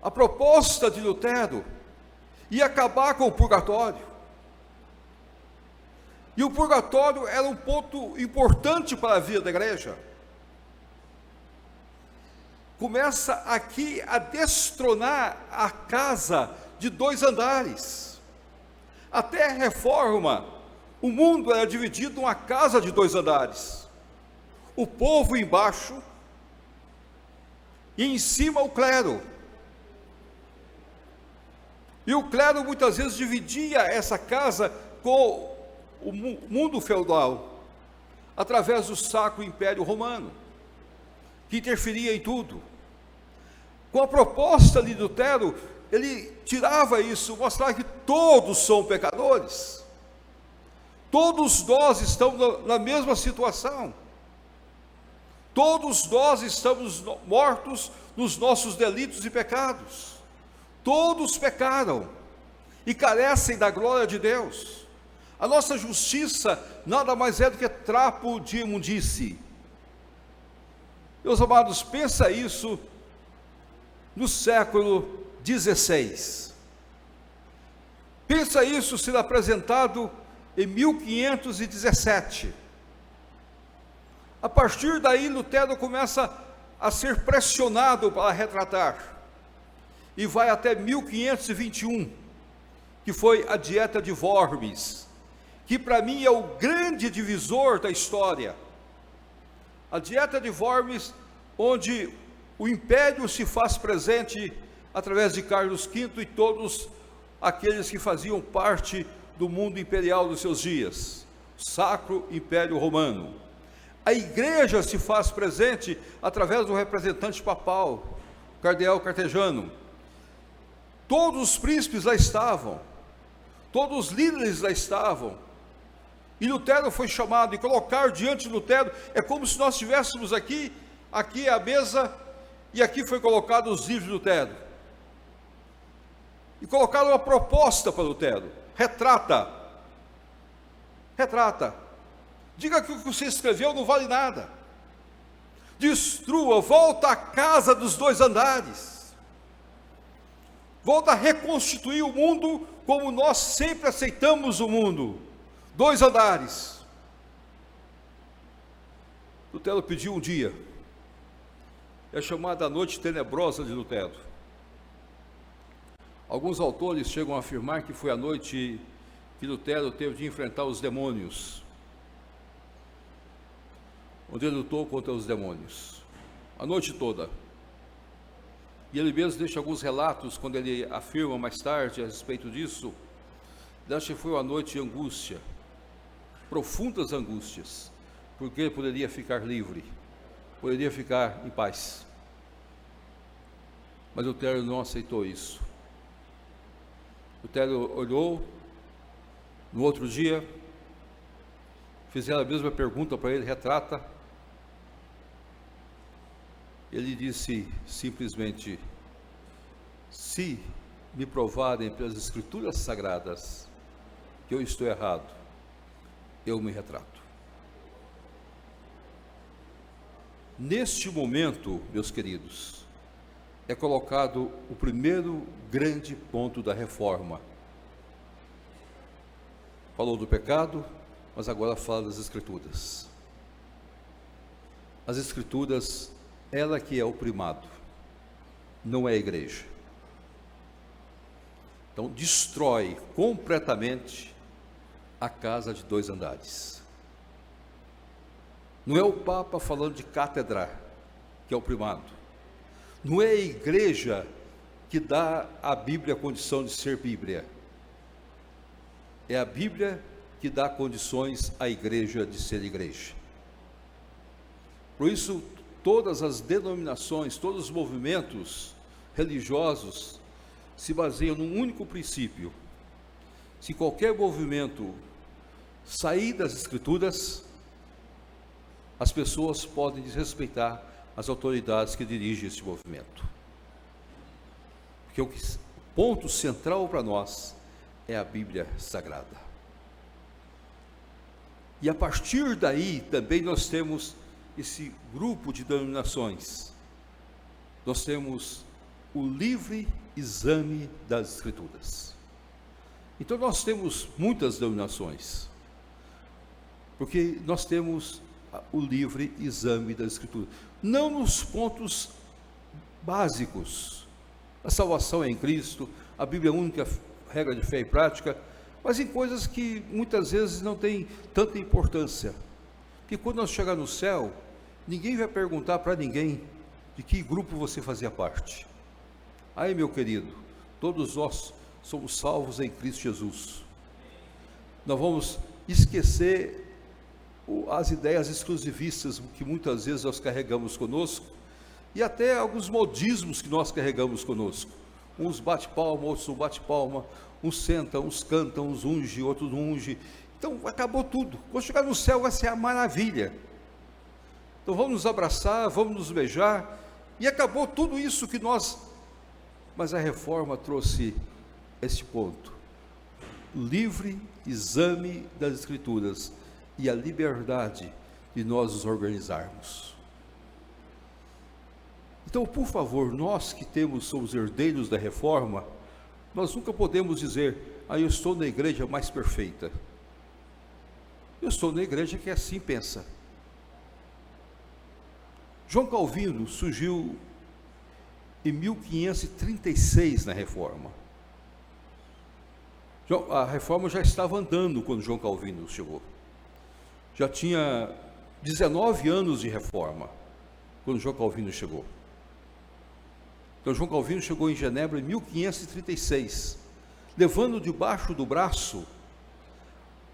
A proposta de Lutero ia acabar com o purgatório. E o purgatório era um ponto importante para a vida da igreja. Começa aqui a destronar a casa de 2 andares. Até a reforma, o mundo era dividido em uma casa de 2 andares. O povo embaixo e em cima o clero. E o clero muitas vezes dividia essa casa com o mundo feudal, através do Sacro Império Romano, que interferia em tudo. Com a proposta de Lutero, ele tirava isso, mostrava que todos são pecadores. Todos nós estamos na mesma situação. Todos nós estamos mortos nos nossos delitos e pecados. Todos pecaram e carecem da glória de Deus. A nossa justiça nada mais é do que trapo de imundície. Meus amados, pensa isso no século XVI. Pensa isso sendo apresentado em 1517. A partir daí, Lutero começa a ser pressionado para retratar. E vai até 1521, que foi a Dieta de Worms, que para mim é o grande divisor da história. A Dieta de Worms, onde o império se faz presente através de Carlos V e todos aqueles que faziam parte do mundo imperial dos seus dias, Sacro Império Romano. A igreja se faz presente através do representante papal, Cardeal Cartejano. Todos os príncipes lá estavam, todos os líderes lá estavam, e Lutero foi chamado, e colocar diante de Lutero, é como se nós estivéssemos aqui é a mesa, e aqui foi colocado os livros de Lutero, e colocaram uma proposta para Lutero: retrata, diga que o que você escreveu não vale nada, destrua, volta à casa dos 2 andares, volta a reconstituir o mundo como nós sempre aceitamos o mundo, 2 andares. Lutero pediu um dia, é chamada a noite tenebrosa de Lutero. Alguns autores chegam a afirmar que foi a noite que Lutero teve de enfrentar os demônios, onde ele lutou contra os demônios, a noite toda. E ele mesmo deixa alguns relatos, quando ele afirma mais tarde a respeito disso, ele acha que foi uma noite de angústia, profundas angústias, porque ele poderia ficar livre, poderia ficar em paz. Mas Lutero não aceitou isso. Lutero olhou, no outro dia, fizeram a mesma pergunta para ele, retrata. Ele disse simplesmente: se me provarem pelas Escrituras Sagradas que eu estou errado, eu me retrato. Neste momento, meus queridos, é colocado o primeiro grande ponto da reforma. Falou do pecado, mas agora fala das Escrituras. As Escrituras, ela que é o primado, não é a igreja. Então, destrói completamente a casa de 2 andares. Não é o Papa falando de cátedra, que é o primado. Não é a igreja que dá à Bíblia a condição de ser Bíblia. É a Bíblia que dá condições à igreja de ser igreja. Por isso, todas as denominações, todos os movimentos religiosos se baseiam num único princípio: se qualquer movimento sair das Escrituras, as pessoas podem desrespeitar as autoridades que dirigem esse movimento. Porque o ponto central para nós é a Bíblia Sagrada. E a partir daí também nós temos esse grupo de denominações. Nós temos o livre exame das Escrituras. Então nós temos muitas denominações, porque nós temos o livre exame das Escrituras, não nos pontos básicos. A salvação é em Cristo, a Bíblia é a única regra de fé e prática, mas em coisas que muitas vezes não tem tanta importância, que quando nós chegar no céu, ninguém vai perguntar para ninguém de que grupo você fazia parte. Aí, meu querido, todos nós somos salvos em Cristo Jesus. Nós vamos esquecer as ideias exclusivistas que muitas vezes nós carregamos conosco, e até alguns modismos que nós carregamos conosco. Uns bate palma, outros não bate palma, uns sentam, uns cantam, uns unge, outros não unge. Então acabou tudo. Quando chegar no céu vai ser a maravilha. Então vamos nos abraçar, vamos nos beijar, e acabou tudo isso que nós... Mas a reforma trouxe este ponto: livre exame das Escrituras e a liberdade de nós nos organizarmos. Então, por favor, nós que somos herdeiros da reforma, nós nunca podemos dizer: eu estou na igreja mais perfeita. Eu estou na igreja que assim pensa. João Calvino surgiu em 1536 na reforma. A reforma já estava andando quando João Calvino chegou. Já tinha 19 anos de reforma quando João Calvino chegou. Então João Calvino chegou em Genebra em 1536, levando debaixo do braço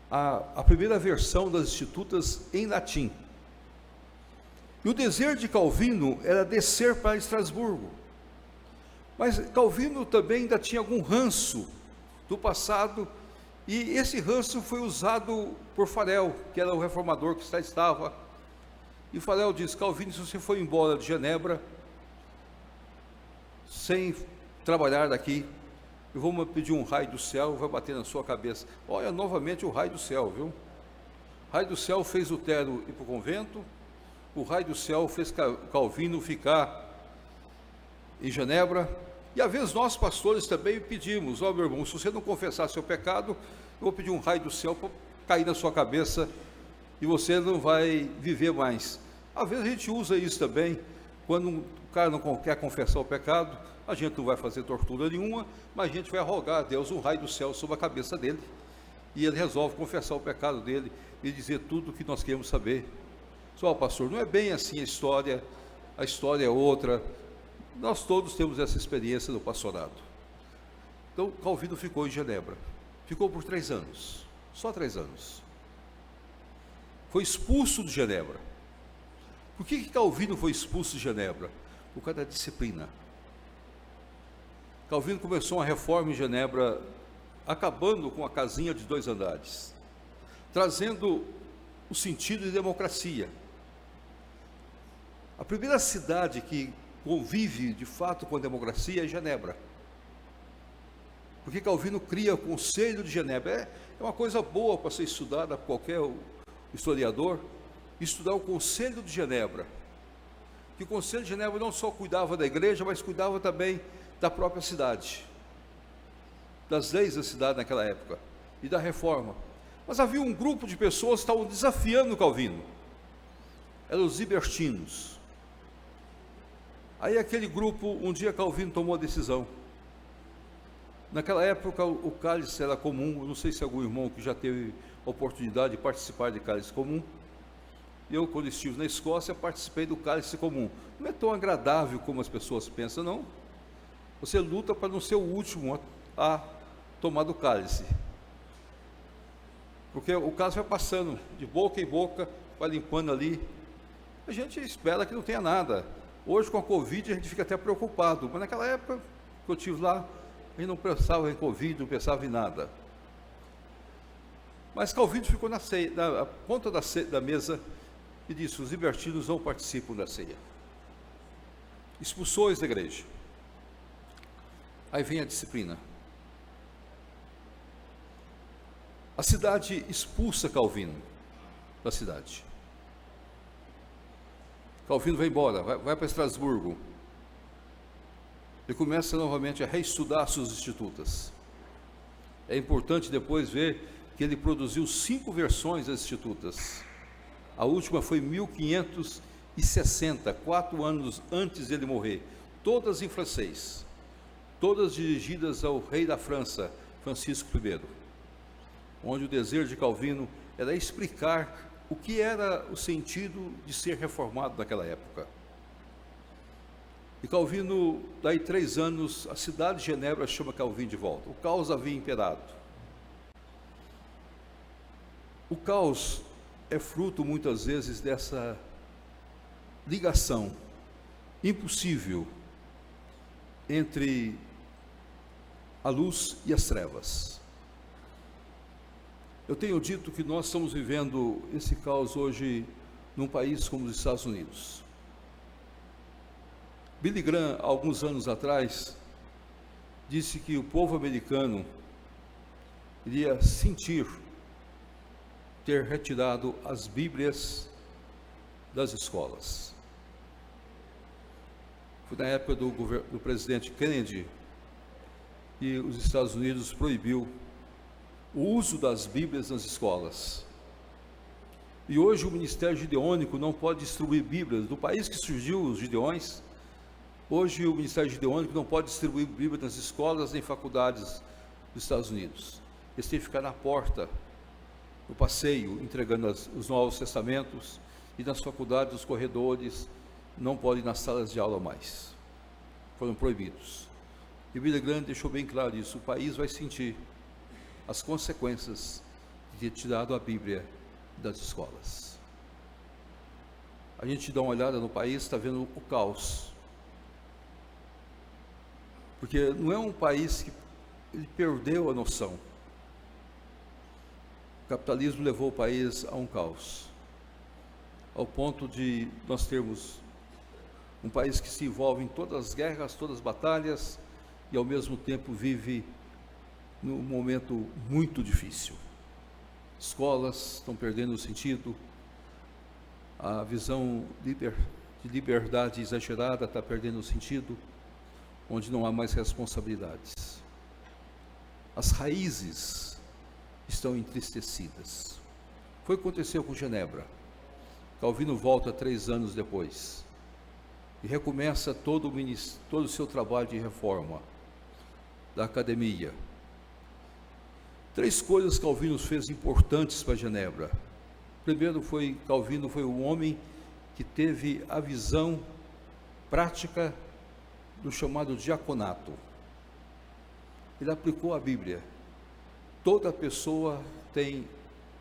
a primeira versão das Institutas em latim. E o desejo de Calvino era descer para Estrasburgo. Mas Calvino também ainda tinha algum ranço do passado, e esse ranço foi usado por Farel, que era o reformador que estava. E Farel disse: Calvino, se você for embora de Genebra sem trabalhar daqui, eu vou pedir um raio do céu, vai bater na sua cabeça. Olha, novamente o raio do céu, viu? O raio do céu fez Lutero ir para o convento, o raio do céu fez Calvino ficar em Genebra. E às vezes nós pastores também pedimos: meu irmão, se você não confessar seu pecado, eu vou pedir um raio do céu para cair na sua cabeça e você não vai viver mais. Às vezes a gente usa isso também, quando o cara não quer confessar o pecado, a gente não vai fazer tortura nenhuma, mas a gente vai rogar a Deus um raio do céu sobre a cabeça dele, e ele resolve confessar o pecado dele e dizer tudo o que nós queremos saber. Só, pastor, não é bem assim a história é outra. Nós todos temos essa experiência do pastorado. Então, Calvino ficou em Genebra. Ficou por 3 anos, só 3 anos. Foi expulso de Genebra. Por que Calvino foi expulso de Genebra? Por causa da disciplina. Calvino começou uma reforma em Genebra, acabando com a casinha de 2 andares, trazendo o sentido de democracia. A primeira cidade que convive de fato com a democracia é Genebra. Porque Calvino cria o Conselho de Genebra. É uma coisa boa para ser estudada por qualquer historiador, estudar o Conselho de Genebra. Que o Conselho de Genebra não só cuidava da igreja, mas cuidava também da própria cidade, das leis da cidade naquela época e da reforma. Mas havia um grupo de pessoas que estavam desafiando Calvino. Eram os libertinos. Aí aquele grupo, um dia Calvino tomou a decisão. Naquela época o cálice era comum. Eu não sei se algum irmão que já teve a oportunidade de participar de cálice comum. Eu, quando estive na Escócia, participei do cálice comum. Não é tão agradável como as pessoas pensam, não. Você luta para não ser o último a tomar do cálice. Porque o cálice vai passando de boca em boca, vai limpando ali. A gente espera que não tenha nada. Hoje, com a Covid, a gente fica até preocupado. Mas naquela época que eu estive lá, a gente não pensava em Covid, não pensava em nada. Mas Calvino ficou na ponta da mesa e disse: os libertinos não participam da ceia. Expulsou-os da igreja. Aí vem a disciplina. A cidade expulsa Calvino da cidade. Calvino vai embora, vai para Estrasburgo. Ele começa novamente a reestudar suas institutas. É importante depois ver que ele produziu 5 versões das institutas. A última foi em 1560, 4 anos antes dele morrer. Todas em francês. Todas dirigidas ao rei da França, Francisco I. Onde o desejo de Calvino era explicar o que era o sentido de ser reformado naquela época. E Calvino, daí 3 anos, a cidade de Genebra chama Calvino de volta. O caos havia imperado. O caos é fruto, muitas vezes, dessa ligação impossível entre a luz e as trevas. Eu tenho dito que nós estamos vivendo esse caos hoje num país como os Estados Unidos. Billy Graham, alguns anos atrás, disse que o povo americano iria sentir ter retirado as Bíblias das escolas. Foi na época do presidente Kennedy que os Estados Unidos proibiu o uso das Bíblias nas escolas. E hoje o Ministério Gideônico não pode distribuir Bíblias. Do país que surgiu os Gideões, hoje o Ministério Gideônico não pode distribuir Bíblias nas escolas nem faculdades dos Estados Unidos. Eles têm que ficar na porta, no passeio, entregando os Novos Testamentos, e nas faculdades, os corredores, não podem ir nas salas de aula mais. Foram proibidos. E Billy Graham deixou bem claro isso: o país vai sentir as consequências de ter tirado a Bíblia das escolas. A gente dá uma olhada no país, está vendo o caos. Porque não é um país que ele perdeu a noção. O capitalismo levou o país a um caos, ao ponto de nós termos um país que se envolve em todas as guerras, todas as batalhas, e ao mesmo tempo vive num momento muito difícil. Escolas estão perdendo o sentido, a visão de liberdade exagerada está perdendo o sentido, onde não há mais responsabilidades. As raízes estão entristecidas. Foi o que aconteceu com Genebra. Calvino volta 3 anos depois e recomeça todo o seu trabalho de reforma da academia. 3 coisas Calvino fez importantes para Genebra. Primeiro, Calvino foi o homem que teve a visão prática do chamado diaconato. Ele aplicou a Bíblia. Toda pessoa tem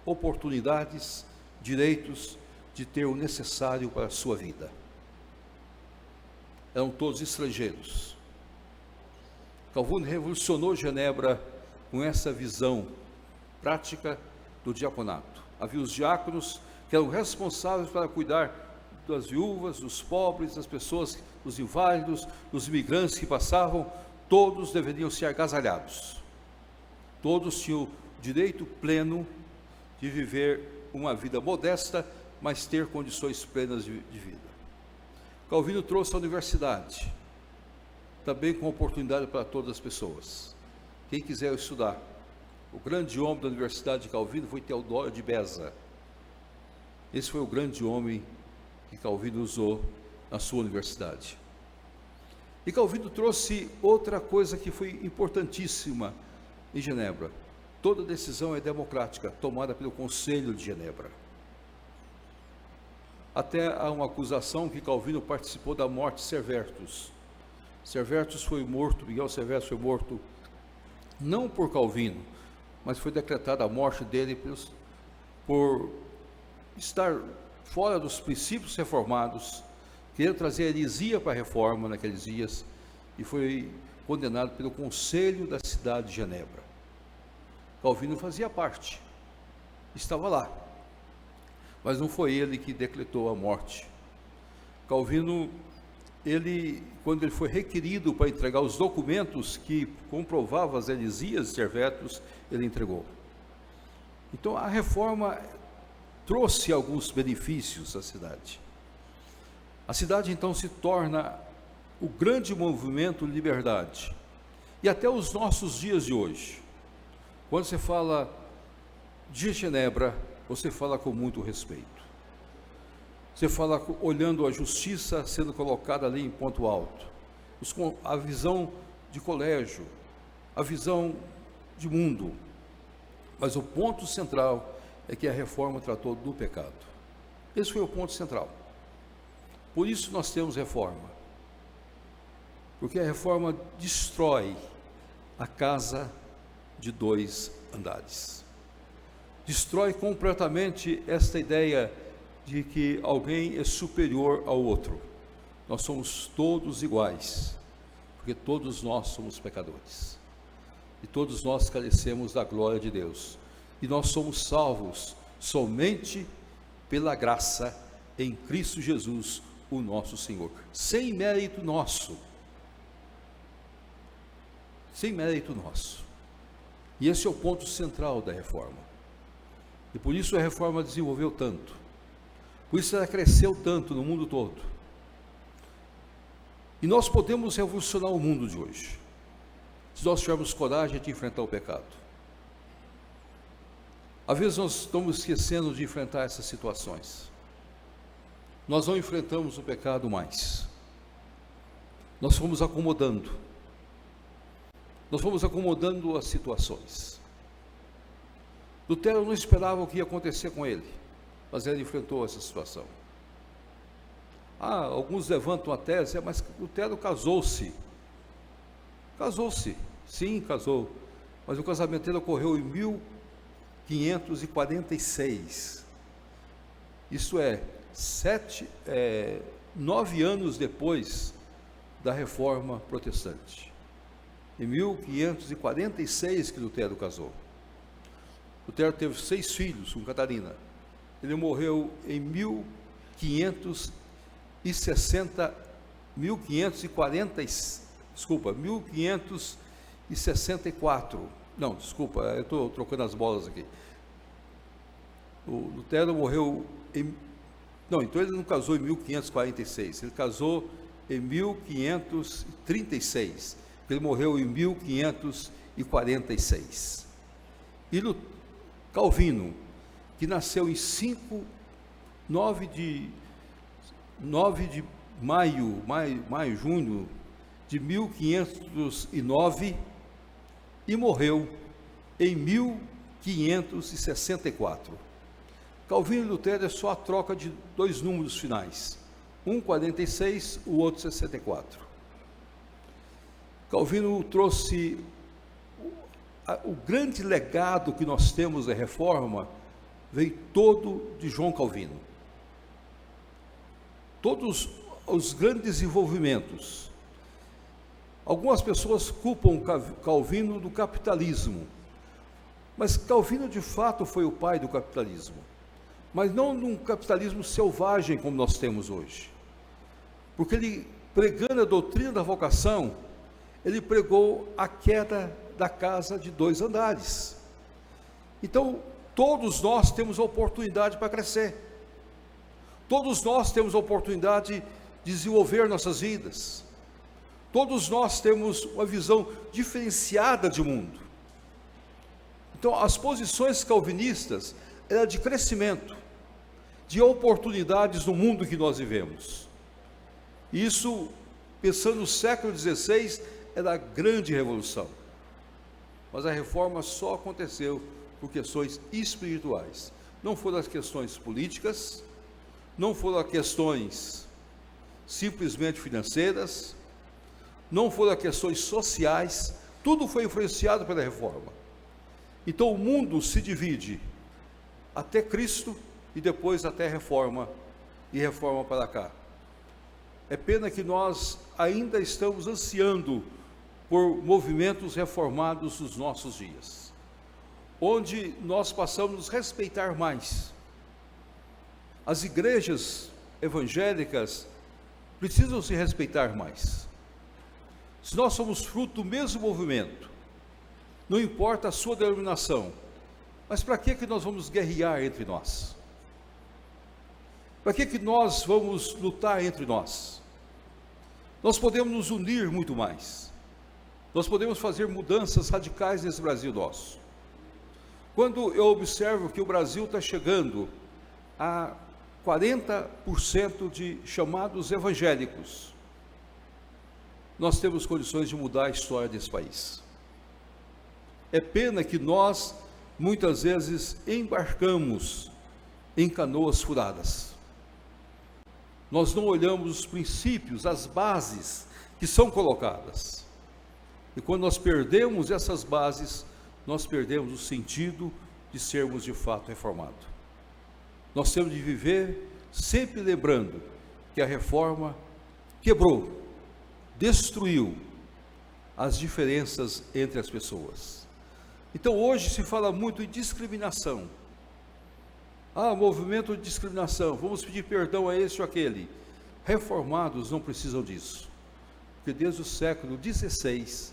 oportunidades, direitos de ter o necessário para a sua vida. Eram todos estrangeiros. Calvino revolucionou Genebra com essa visão prática do diaconato. Havia os diáconos que eram responsáveis para cuidar das viúvas, dos pobres, das pessoas, dos inválidos, dos imigrantes que passavam. Todos deveriam ser agasalhados. Todos tinham o direito pleno de viver uma vida modesta, mas ter condições plenas de vida. Calvino trouxe a universidade, também com oportunidade para todas as pessoas. Quem quiser estudar. O grande homem da Universidade de Calvino foi Teodoro de Beza. Esse foi o grande homem que Calvino usou na sua universidade. E Calvino trouxe outra coisa que foi importantíssima em Genebra. Toda decisão é democrática, tomada pelo Conselho de Genebra. Até há uma acusação que Calvino participou da morte de Servetus. Servetus foi morto, Miguel Servetus foi morto não por Calvino, mas foi decretada a morte dele por estar fora dos princípios reformados, querer trazer heresia para a reforma naqueles dias, e foi condenado pelo Conselho da cidade de Genebra. Calvino fazia parte, estava lá, mas não foi ele que decretou a morte. Calvino, quando ele foi requerido para entregar os documentos que comprovavam as heresias de Servetus, ele entregou. Então a reforma trouxe alguns benefícios à cidade. A cidade então se torna o grande movimento de liberdade. E até os nossos dias de hoje, quando você fala de Genebra, você fala com muito respeito. Você fala olhando a justiça sendo colocada ali em ponto alto, a visão de colégio, a visão de mundo. Mas o ponto central é que a reforma tratou do pecado. Esse foi o ponto central. Por isso nós temos reforma. Porque a reforma destrói a casa de 2 andares. Destrói completamente esta ideia de que alguém é superior ao outro. Nós somos todos iguais, porque todos nós somos pecadores. E todos nós carecemos da glória de Deus. E nós somos salvos somente pela graça em Cristo Jesus, o nosso Senhor. Sem mérito nosso. Sem mérito nosso. E esse é o ponto central da reforma. E por isso a reforma desenvolveu tanto. Por isso ela cresceu tanto no mundo todo. E nós podemos revolucionar o mundo de hoje, se nós tivermos coragem de enfrentar o pecado. Às vezes nós estamos esquecendo de enfrentar essas situações. Nós não enfrentamos o pecado mais. Nós fomos acomodando. Nós fomos acomodando as situações. Lutero não esperava o que ia acontecer com ele, mas ele enfrentou essa situação. Alguns levantam a tese, mas Lutero casou-se. Casou-se, sim, casou. Mas o casamento dele ocorreu em 1546. Isso é, 9 anos depois da Reforma Protestante. Em 1546 que Lutero casou. Lutero teve 6 filhos com Catarina. Ele morreu em 1564. Não, desculpa, eu estou trocando as bolas aqui. O Lutero morreu em... Não, então ele não casou em 1546, ele casou em 1536. Ele morreu em 1546. E Calvino, que nasceu em 9 de junho de 1509 e morreu em 1564. Calvino e Lutero é só a troca de dois números finais, um 46, o outro 64. Calvino trouxe o grande legado que nós temos da reforma, veio todo de João Calvino. Todos os grandes desenvolvimentos. Algumas pessoas culpam Calvino do capitalismo, mas Calvino de fato foi o pai do capitalismo, mas não num capitalismo selvagem como nós temos hoje, porque ele, pregando a doutrina da vocação, ele pregou a queda da casa de 2 andares. Então, todos nós temos a oportunidade para crescer, todos nós temos a oportunidade de desenvolver nossas vidas, todos nós temos uma visão diferenciada de mundo. Então, as posições calvinistas eram de crescimento, de oportunidades no mundo que nós vivemos. Isso, pensando no século XVI, era a grande revolução. Mas a reforma só aconteceu por questões espirituais. Não foram as questões políticas, não foram as questões simplesmente financeiras, não foram as questões sociais, tudo foi influenciado pela reforma. Então o mundo se divide até Cristo e depois até a reforma, e reforma para cá. É pena que nós ainda estamos ansiando por movimentos reformados nos nossos dias, onde nós passamos a nos respeitar mais. As igrejas evangélicas precisam se respeitar mais. Se nós somos fruto do mesmo movimento, não importa a sua denominação, mas para que nós vamos guerrear entre nós? Para que nós vamos lutar entre nós? Nós podemos nos unir muito mais. Nós podemos fazer mudanças radicais nesse Brasil nosso. Quando eu observo que o Brasil está chegando a 40% de chamados evangélicos, nós temos condições de mudar a história desse país. É pena que nós, muitas vezes, embarcamos em canoas furadas. Nós não olhamos os princípios, as bases que são colocadas. E quando nós perdemos essas bases, nós perdemos o sentido de sermos de fato reformados. Nós temos de viver sempre lembrando que a reforma quebrou, destruiu as diferenças entre as pessoas. Então hoje se fala muito em discriminação. Movimento de discriminação, vamos pedir perdão a esse ou aquele. Reformados não precisam disso, porque desde o século XVI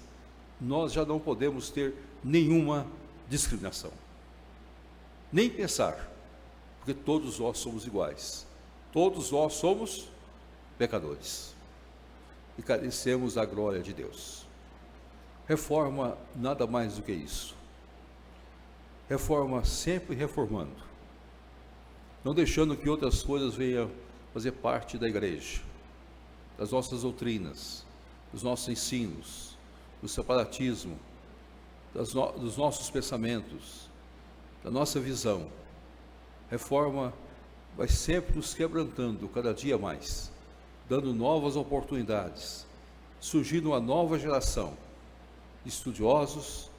nós já não podemos ter nenhuma discriminação, nem pensar, porque todos nós somos iguais, todos nós somos pecadores e carecemos da glória de Deus. Reforma nada mais do que isso. Reforma sempre reformando, não deixando que outras coisas venham fazer parte da igreja, das nossas doutrinas, dos nossos ensinos, do separatismo, dos nossos pensamentos, da nossa visão. Reforma vai sempre nos quebrantando cada dia mais, dando novas oportunidades, surgindo uma nova geração de estudiosos,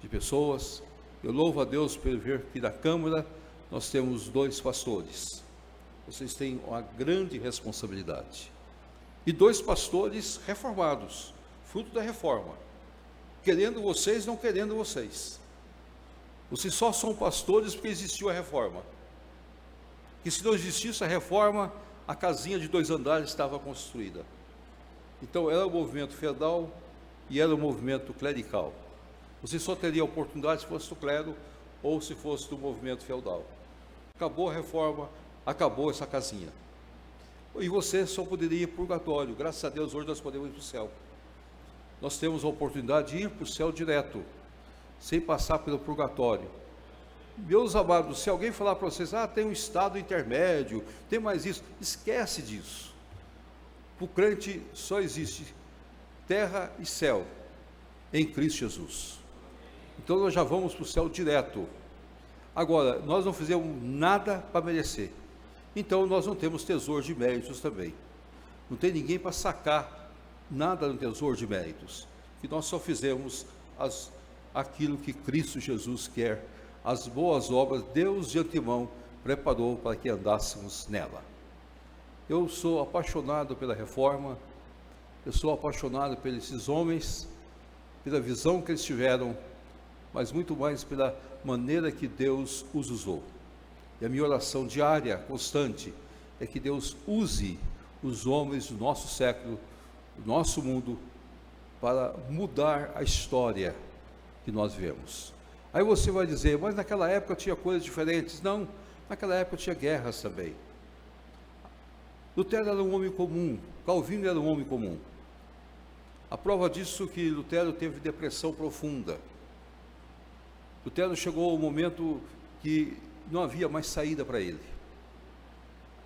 de pessoas. Eu louvo a Deus por ver que na Câmara nós temos 2 pastores. Vocês têm uma grande responsabilidade. E 2 pastores reformados, fruto da reforma. Querendo vocês, não querendo vocês. Vocês só são pastores porque existiu a reforma. Que se não existisse a reforma, a casinha de 2 andares estava construída. Então era o movimento feudal e era o movimento clerical. Você só teria oportunidade se fosse do clero ou se fosse do movimento feudal. Acabou a reforma, acabou essa casinha. E você só poderia ir para o purgatório. Graças a Deus hoje nós podemos ir para o céu. Nós temos a oportunidade de ir para o céu direto, sem passar pelo purgatório. Meus amados, se alguém falar para vocês, tem um estado intermédio, tem mais isso, esquece disso. Para o crente só existe terra e céu em Cristo Jesus. Então nós já vamos para o céu direto. Agora, nós não fizemos nada para merecer. Então nós não temos tesouro de méritos também. Não tem ninguém para sacar nada no tesouro de méritos. Que nós só fizemos aquilo que Cristo Jesus quer, as boas obras, Deus de antemão preparou para que andássemos nela. Eu sou apaixonado pela reforma, eu sou apaixonado por esses homens, pela visão que eles tiveram, mas muito mais pela maneira que Deus os usou. E a minha oração diária, constante, é que Deus use os homens do nosso século, do nosso mundo, para mudar a história que nós vivemos. Aí você vai dizer, mas naquela época tinha coisas diferentes. Não, naquela época tinha guerras também. Lutero era um homem comum, Calvino era um homem comum. A prova disso é que Lutero teve depressão profunda. Lutero chegou ao momento que não havia mais saída para ele.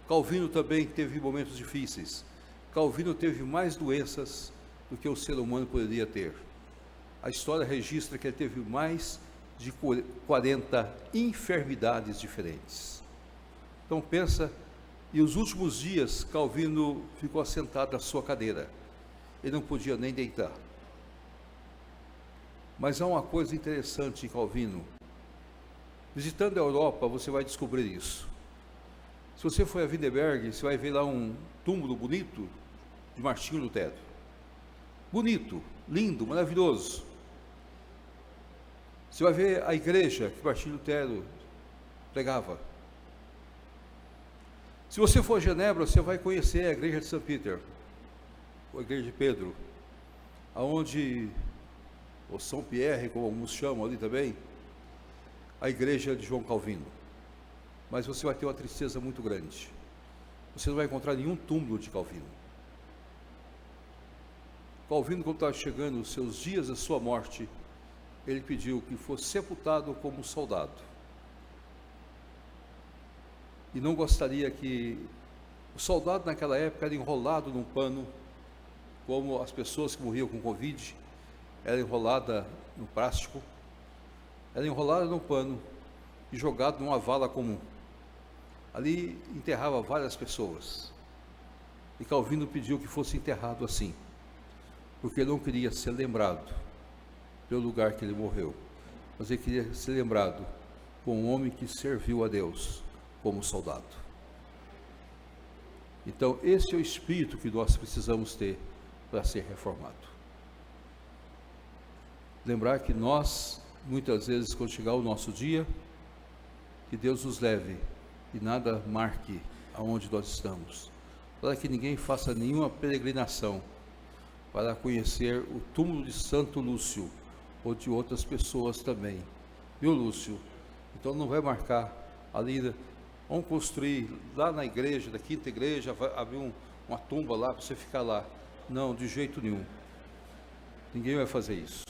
Calvino também teve momentos difíceis. Calvino teve mais doenças do que o ser humano poderia ter. A história registra que ele teve mais de 40 enfermidades diferentes. Então pensa, e os últimos dias Calvino ficou assentado na sua cadeira. Ele não podia nem deitar. Mas há uma coisa interessante em Calvino. Visitando a Europa, você vai descobrir isso. Se você for a Wittenberg, você vai ver lá um túmulo bonito de Martinho Lutero. Bonito, lindo, maravilhoso. Você vai ver a igreja que Martinho Lutero pregava. Se você for a Genebra, você vai conhecer a igreja de São Peter, ou a igreja de Pedro, aonde, ou São Pierre, como alguns chamam ali também, a igreja de João Calvino. Mas você vai ter uma tristeza muito grande. Você não vai encontrar nenhum túmulo de Calvino. Calvino, quando estava chegando os seus dias da sua morte, ele pediu que fosse sepultado como soldado. E não gostaria que o soldado naquela época era enrolado num pano, como as pessoas que morriam com Covid, era enrolada no plástico, era enrolada num pano e jogado numa vala comum. Ali enterrava várias pessoas. E Calvino pediu que fosse enterrado assim, porque ele não queria ser lembrado pelo lugar que ele morreu, mas ele queria ser lembrado como um homem que serviu a Deus como soldado. Então esse é o espírito que nós precisamos ter para ser reformado. Lembrar que nós, muitas vezes, quando chegar o nosso dia, que Deus nos leve e nada marque aonde nós estamos, para que ninguém faça nenhuma peregrinação para conhecer o túmulo de Santo Lúcio, ou de outras pessoas também. Viu, Lúcio? Então não vai marcar ali, vamos construir lá na igreja, da quinta igreja, vai abrir uma tumba lá para você ficar lá. Não, de jeito nenhum. Ninguém vai fazer isso.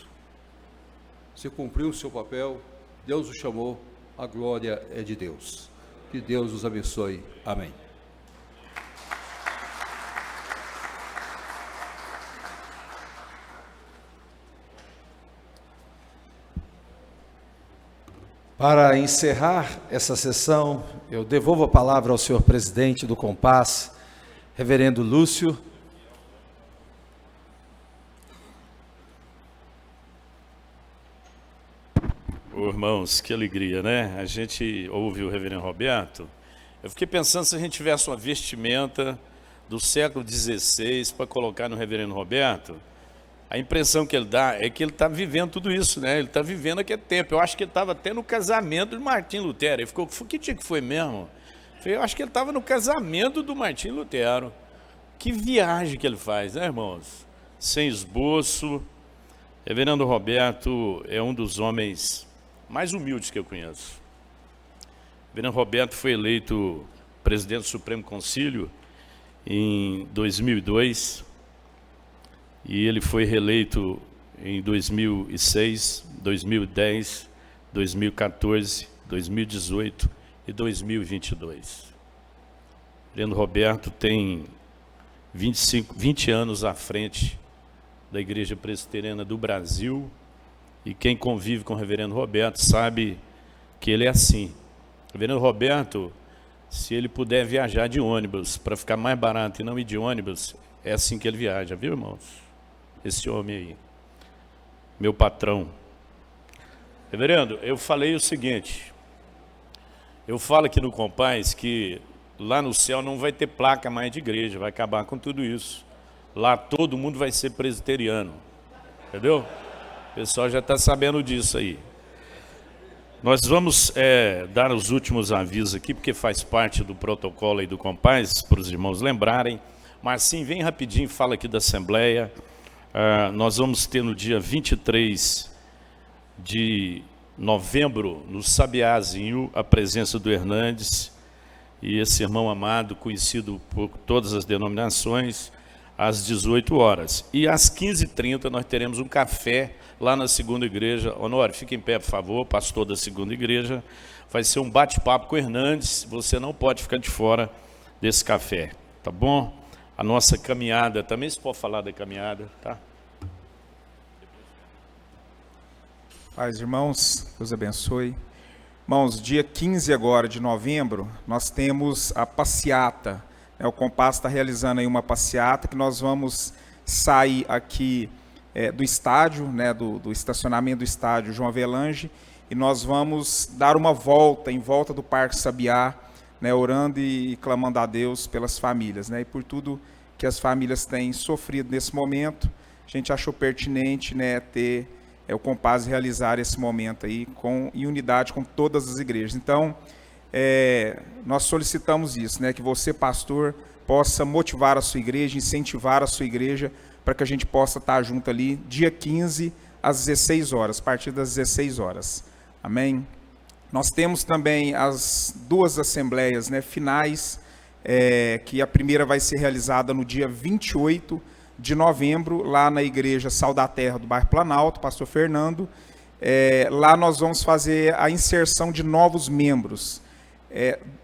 Você cumpriu o seu papel, Deus o chamou, a glória é de Deus. Que Deus os abençoe. Amém. Para encerrar essa sessão, eu devolvo a palavra ao senhor presidente do Compass, reverendo Lúcio. Oh, irmãos, que alegria, né? A gente ouve o reverendo Roberto. Eu fiquei pensando se a gente tivesse uma vestimenta do século XVI para colocar no reverendo Roberto. A impressão que ele dá é que ele está vivendo tudo isso, né? Ele está vivendo aquele tempo. Eu acho que ele estava até no casamento de Martim Lutero. Ele ficou, que dia que foi mesmo? Eu acho que ele estava no casamento do Martim Lutero. Que viagem que ele faz, né, irmãos? Sem esboço. Reverendo Roberto é um dos homens mais humildes que eu conheço. Reverendo Roberto foi eleito presidente do Supremo Concílio em 2002. E ele foi reeleito em 2006, 2010, 2014, 2018 e 2022. Reverendo Roberto tem 20 anos à frente da Igreja Presbiteriana do Brasil E quem convive com o reverendo Roberto sabe que ele é assim. O reverendo Roberto, se ele puder viajar de ônibus para ficar mais barato e não ir de ônibus, é assim que ele viaja, viu, irmãos? Esse homem aí, meu patrão. Reverendo, eu falei o seguinte, eu falo aqui no Compaz que lá no céu não vai ter placa mais de igreja, vai acabar com tudo isso. Lá todo mundo vai ser presbiteriano, entendeu? O pessoal já está sabendo disso aí. Nós vamos dar os últimos avisos aqui, porque faz parte do protocolo aí do Compaz, para os irmãos lembrarem. Marcinho, vem rapidinho, fala aqui da Assembleia. Nós vamos ter no dia 23 de novembro, no Sabiazinho, a presença do Hernandes e esse irmão amado, conhecido por todas as denominações, às 18 horas. E às 15h30 nós teremos um café lá na segunda igreja. Honório, fique em pé, por favor, pastor da segunda igreja. Vai ser um bate-papo com o Hernandes, você não pode ficar de fora desse café, tá bom? A nossa caminhada, também se pode falar da caminhada, tá? Paz, irmãos, Deus abençoe. Irmãos, dia 15 agora de novembro, nós temos a passeata. O Compaz está realizando aí uma passeata que nós vamos sair aqui do estádio, do estacionamento do estádio João Avelange, e nós vamos dar uma volta em volta do Parque Sabiá, orando e clamando a Deus pelas famílias, e por tudo que as famílias têm sofrido nesse momento. A gente achou pertinente ter o Compaz realizar esse momento aí em unidade com todas as igrejas. Então, nós solicitamos isso, que você, pastor, possa motivar a sua igreja, incentivar a sua igreja, para que a gente possa estar junto ali, dia 15, às 16 horas, a partir das 16 horas. Amém? Nós temos também as duas assembleias finais, que a primeira vai ser realizada no dia 28 de novembro, lá na igreja Sal da Terra do bairro Planalto, pastor Fernando. Lá nós vamos fazer a inserção de novos membros.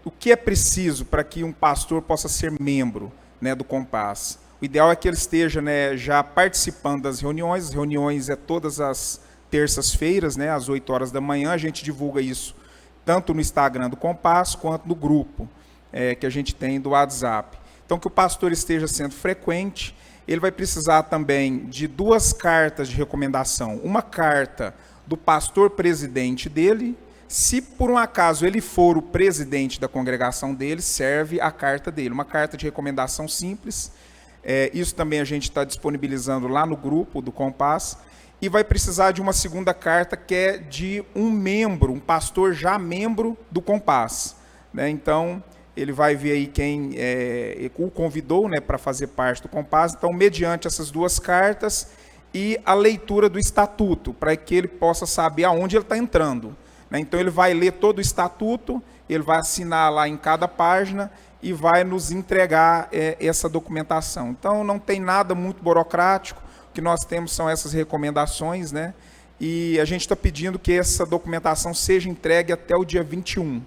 O que é preciso para que um pastor possa ser membro do Compaz? O ideal é que ele esteja já participando das reuniões. As reuniões todas as terças-feiras, às 8 horas da manhã. A gente divulga isso tanto no Instagram do Compaz, quanto no grupo que a gente tem do WhatsApp. Então, que o pastor esteja sendo frequente. Ele vai precisar também de 2 cartas de recomendação. Uma carta do pastor presidente dele. Se por um acaso ele for o presidente da congregação dele, serve a carta dele. Uma carta de recomendação simples. Isso também a gente está disponibilizando lá no grupo do Compaz. E vai precisar de uma segunda carta, que é de um membro, um pastor já membro do Compaz. Então, ele vai ver aí quem o convidou para fazer parte do Compaz. Então, mediante essas 2 cartas e a leitura do estatuto, para que ele possa saber aonde ele está entrando. Então, ele vai ler todo o estatuto, ele vai assinar lá em cada página e vai nos entregar essa documentação. Então, não tem nada muito burocrático. O que nós temos são essas recomendações, e a gente está pedindo que essa documentação seja entregue até o dia 21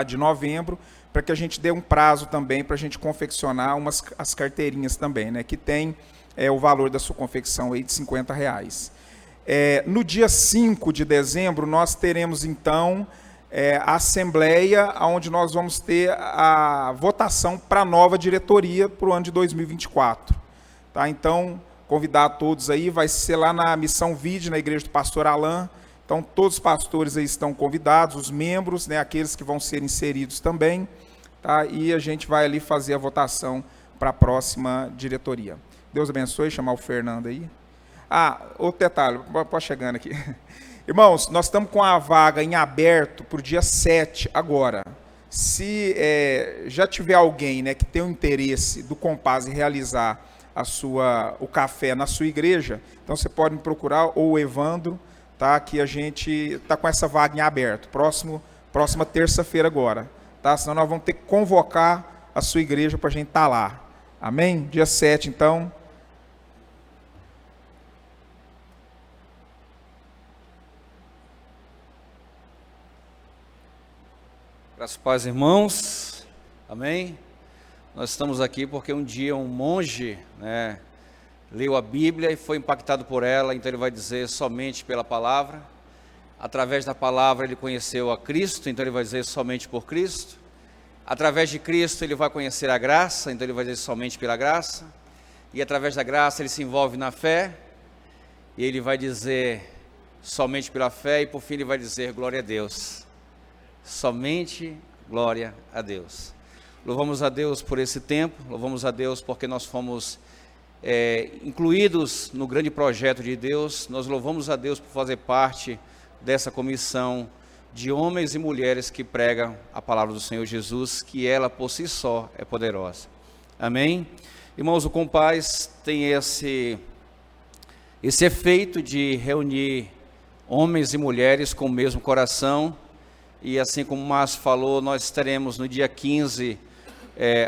de novembro, para que a gente dê um prazo também para a gente confeccionar as carteirinhas também, que tem o valor da sua confecção aí de R$50. No dia 5 de dezembro, nós teremos, então, a assembleia, onde nós vamos ter a votação para a nova diretoria para o ano de 2024. Então, convidar todos aí, vai ser lá na Missão Vide, na igreja do pastor Alain. Então, todos os pastores aí estão convidados, os membros, aqueles que vão ser inseridos também, e a gente vai ali fazer a votação para a próxima diretoria. Deus abençoe, chamar o Fernando aí. Outro detalhe, pode chegando aqui. Irmãos, nós estamos com a vaga em aberto para o dia 7 agora. Se já tiver alguém que tem o interesse do Compaz em realizar o café na sua igreja, então você pode me procurar, ou o Evandro, que a gente está com essa vaga em aberto, próxima terça-feira agora, senão nós vamos ter que convocar a sua igreja para a gente estar lá, amém? Dia 7, então. Graças a paz, irmãos, amém? Nós estamos aqui porque um dia um monge, leu a Bíblia e foi impactado por ela, então ele vai dizer somente pela palavra. Através da palavra ele conheceu a Cristo, então ele vai dizer somente por Cristo. Através de Cristo ele vai conhecer a graça, então ele vai dizer somente pela graça. E através da graça ele se envolve na fé, e ele vai dizer somente pela fé, e por fim ele vai dizer glória a Deus. Somente glória a Deus. Louvamos a Deus por esse tempo, louvamos a Deus porque nós fomos incluídos no grande projeto de Deus. Nós louvamos a Deus por fazer parte dessa comissão de homens e mulheres que pregam a palavra do Senhor Jesus, que ela por si só é poderosa. Amém? Irmãos, o Compaz tem esse efeito de reunir homens e mulheres com o mesmo coração, e assim como o Márcio falou, nós teremos no dia 15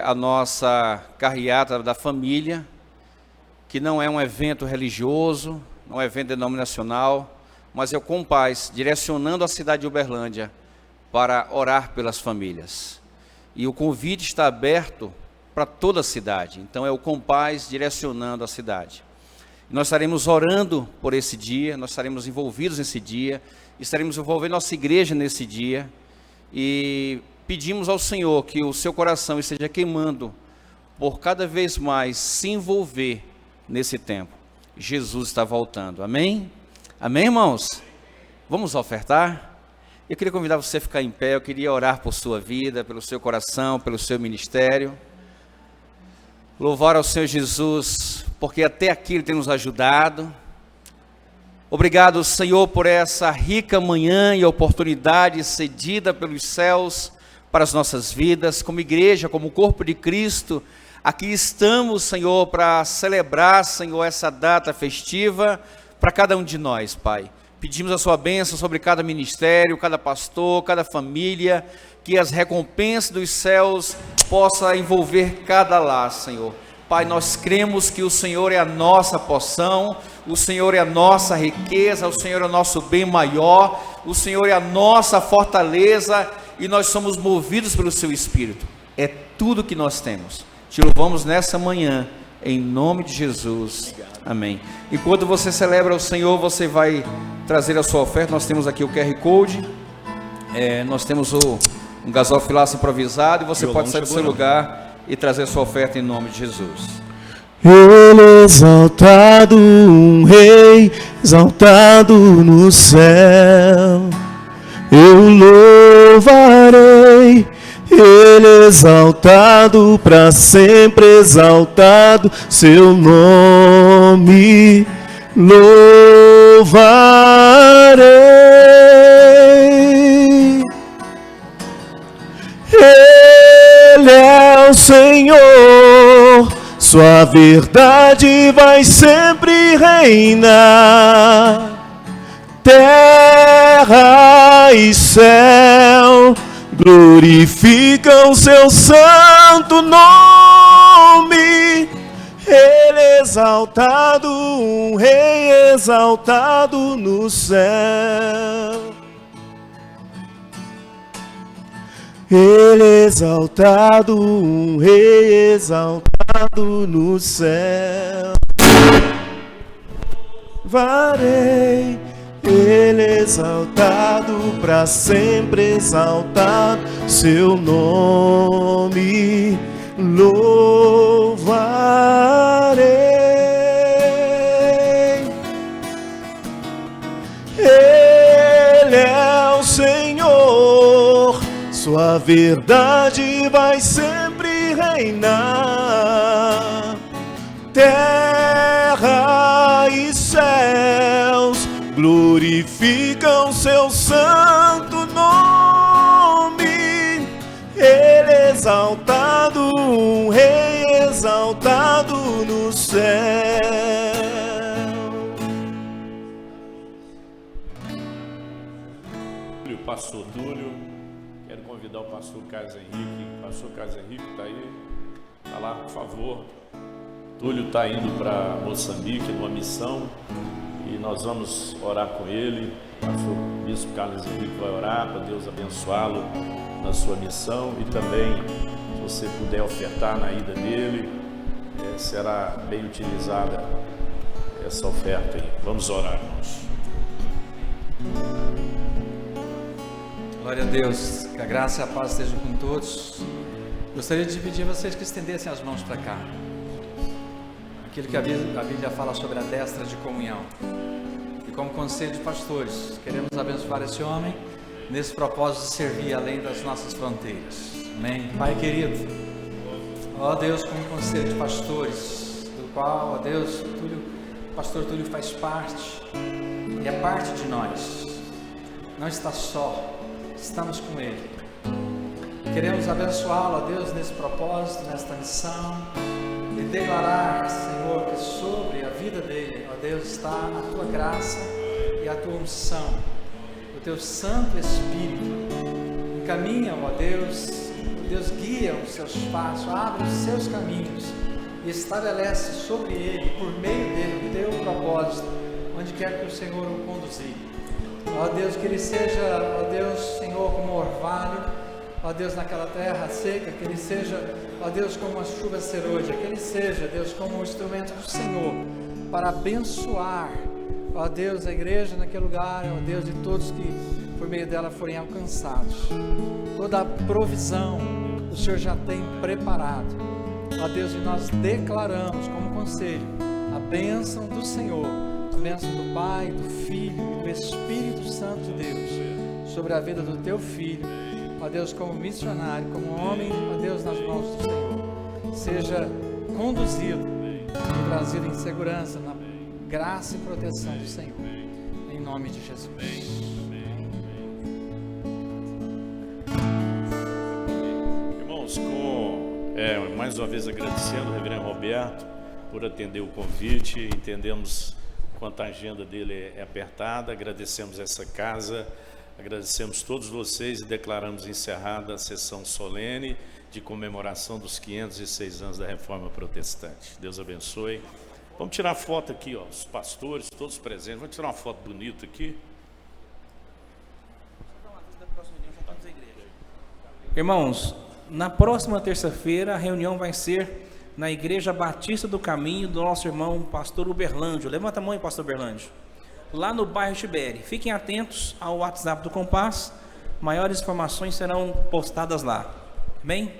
a nossa carreata da família, que não é um evento religioso, não é um evento denominacional, mas é o Compaz direcionando a cidade de Uberlândia para orar pelas famílias. E o convite está aberto para toda a cidade, então é o Compaz direcionando a cidade. Nós estaremos orando por esse dia, nós estaremos envolvidos nesse dia, estaremos envolvendo nossa igreja nesse dia, e pedimos ao Senhor que o seu coração esteja queimando por cada vez mais se envolver nesse tempo. Jesus está voltando, amém? Amém, irmãos? Vamos ofertar? Eu queria convidar você a ficar em pé, eu queria orar por sua vida, pelo seu coração, pelo seu ministério. Louvar ao Senhor Jesus, porque até aqui Ele tem nos ajudado. Obrigado, Senhor, por essa rica manhã e oportunidade cedida pelos céus para as nossas vidas, como igreja, como corpo de Cristo. Aqui estamos, Senhor, para celebrar, Senhor, essa data festiva para cada um de nós, Pai. Pedimos a sua bênção sobre cada ministério, cada pastor, cada família, que as recompensas dos céus possam envolver cada lar, Senhor. Pai, nós cremos que o Senhor é a nossa porção, o Senhor é a nossa riqueza, o Senhor é o nosso bem maior, o Senhor é a nossa fortaleza, e nós somos movidos pelo seu Espírito. É tudo que nós temos. Te louvamos nessa manhã, em nome de Jesus. Amém. Enquanto você celebra o Senhor, você vai trazer a sua oferta. Nós temos aqui o QR Code, nós temos um gasofilaço improvisado, e você pode sair do seu lugar e trazer a sua oferta em nome de Jesus. Ele exaltado, um rei exaltado no céu, eu louvarei. Ele exaltado, para sempre exaltado, seu nome louvarei. Ele é o Senhor, sua verdade vai sempre reinar. Terra e céu glorificam seu santo nome. Ele exaltado, um rei exaltado no céu. Ele exaltado, um rei exaltado no céu. Varei. Ele exaltado, para sempre exaltado, seu nome louvarei. Ele é o Senhor, sua verdade vai sempre reinar. Terra e céus glorificam seu santo nome. Ele exaltado, um rei exaltado no céu. Pastor Túlio, quero convidar o pastor Carlos Henrique. Pastor Carlos Henrique está aí? Está lá, por favor. Túlio está indo para Moçambique numa missão, e nós vamos orar com ele. O pastor Bispo Carlos Henrique vai orar para Deus abençoá-lo na sua missão, e também, se você puder ofertar na ida dele, será bem utilizada essa oferta aí. Vamos orar, irmãos. Glória a Deus, que a graça e a paz estejam com todos. Gostaria de pedir a vocês que estendessem as mãos para cá. Aquilo que a Bíblia fala sobre a destra de comunhão. E como conselho de pastores, queremos abençoar esse homem nesse propósito de servir além das nossas fronteiras. Amém. Pai querido, ó Deus, como conselho de pastores, do qual, ó Deus, o pastor Túlio faz parte, e é parte de nós. Não está só, estamos com ele. Queremos abençoá-lo, ó Deus, nesse propósito, nesta missão, e declarar, Senhor, que sobre a vida dele, ó Deus, está a tua graça e a tua unção, o teu Santo Espírito. Encaminha, ó Deus, Deus guia os seus passos, abre os seus caminhos e estabelece sobre ele, por meio dele, o teu propósito, onde quer que o Senhor o conduzir. Ó Deus, que ele seja, ó Deus, Senhor, como orvalho, ó Deus, naquela terra seca, que ele seja, ó Deus, como a chuva serôdia, que ele seja, Deus, como um instrumento do Senhor, para abençoar, ó Deus, a igreja naquele lugar, ó Deus, e todos que por meio dela forem alcançados. Toda a provisão o Senhor já tem preparado, ó Deus, e nós declaramos como conselho a bênção do Senhor, a bênção do Pai, do Filho e do Espírito Santo de Deus sobre a vida do teu filho, ó Deus, como missionário, como homem, ó Deus, nas mãos do Senhor. Seja conduzido e trazido em segurança na graça e proteção do Senhor, em nome de Jesus. Irmãos, mais uma vez agradecendo ao reverendo Roberto por atender o convite. Entendemos quanto a agenda dele é apertada, agradecemos essa casa, agradecemos todos vocês e declaramos encerrada a sessão solene de comemoração dos 506 anos da Reforma Protestante. Deus abençoe. Vamos tirar foto aqui, ó, os pastores, todos presentes. Vamos tirar uma foto bonita aqui. Irmãos, na próxima terça-feira a reunião vai ser na Igreja Batista do Caminho do nosso irmão pastor Uberlândio. Levanta a mão aí, pastor Uberlândio. Lá no bairro Tibéri. Fiquem atentos ao WhatsApp do Compass. Maiores informações serão postadas lá. Amém?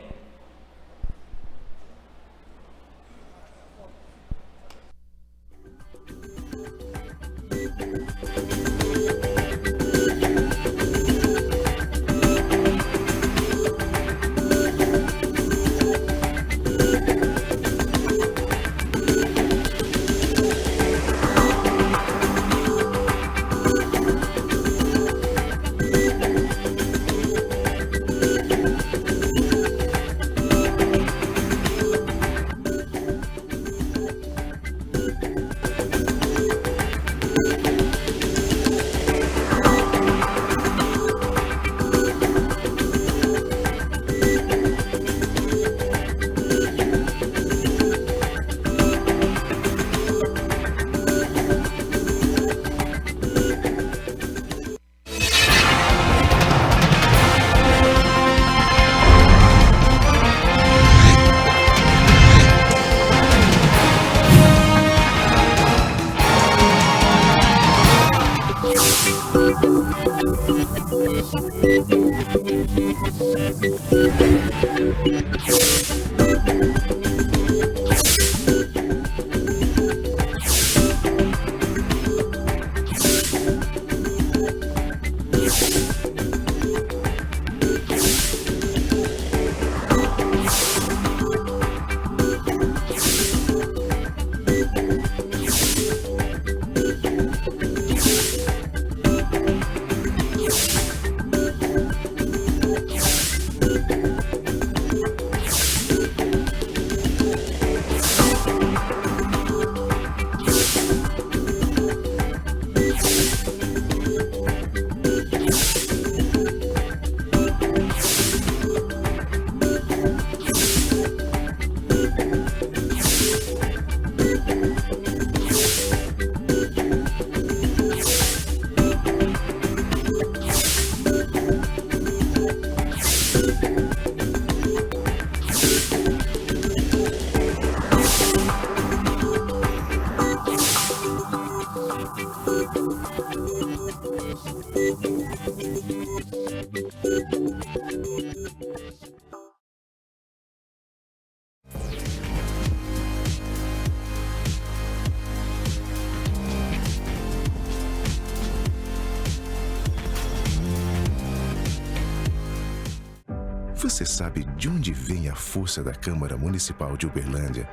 Você sabe de onde vem a força da Câmara Municipal de Uberlândia?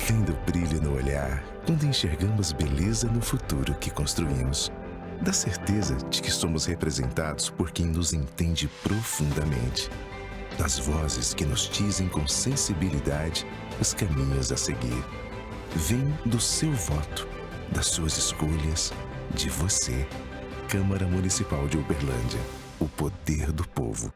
Vem do brilho no olhar, quando enxergamos beleza no futuro que construímos. Da certeza de que somos representados por quem nos entende profundamente. Das vozes que nos dizem com sensibilidade os caminhos a seguir. Vem do seu voto, das suas escolhas, de você. Câmara Municipal de Uberlândia. O poder do povo.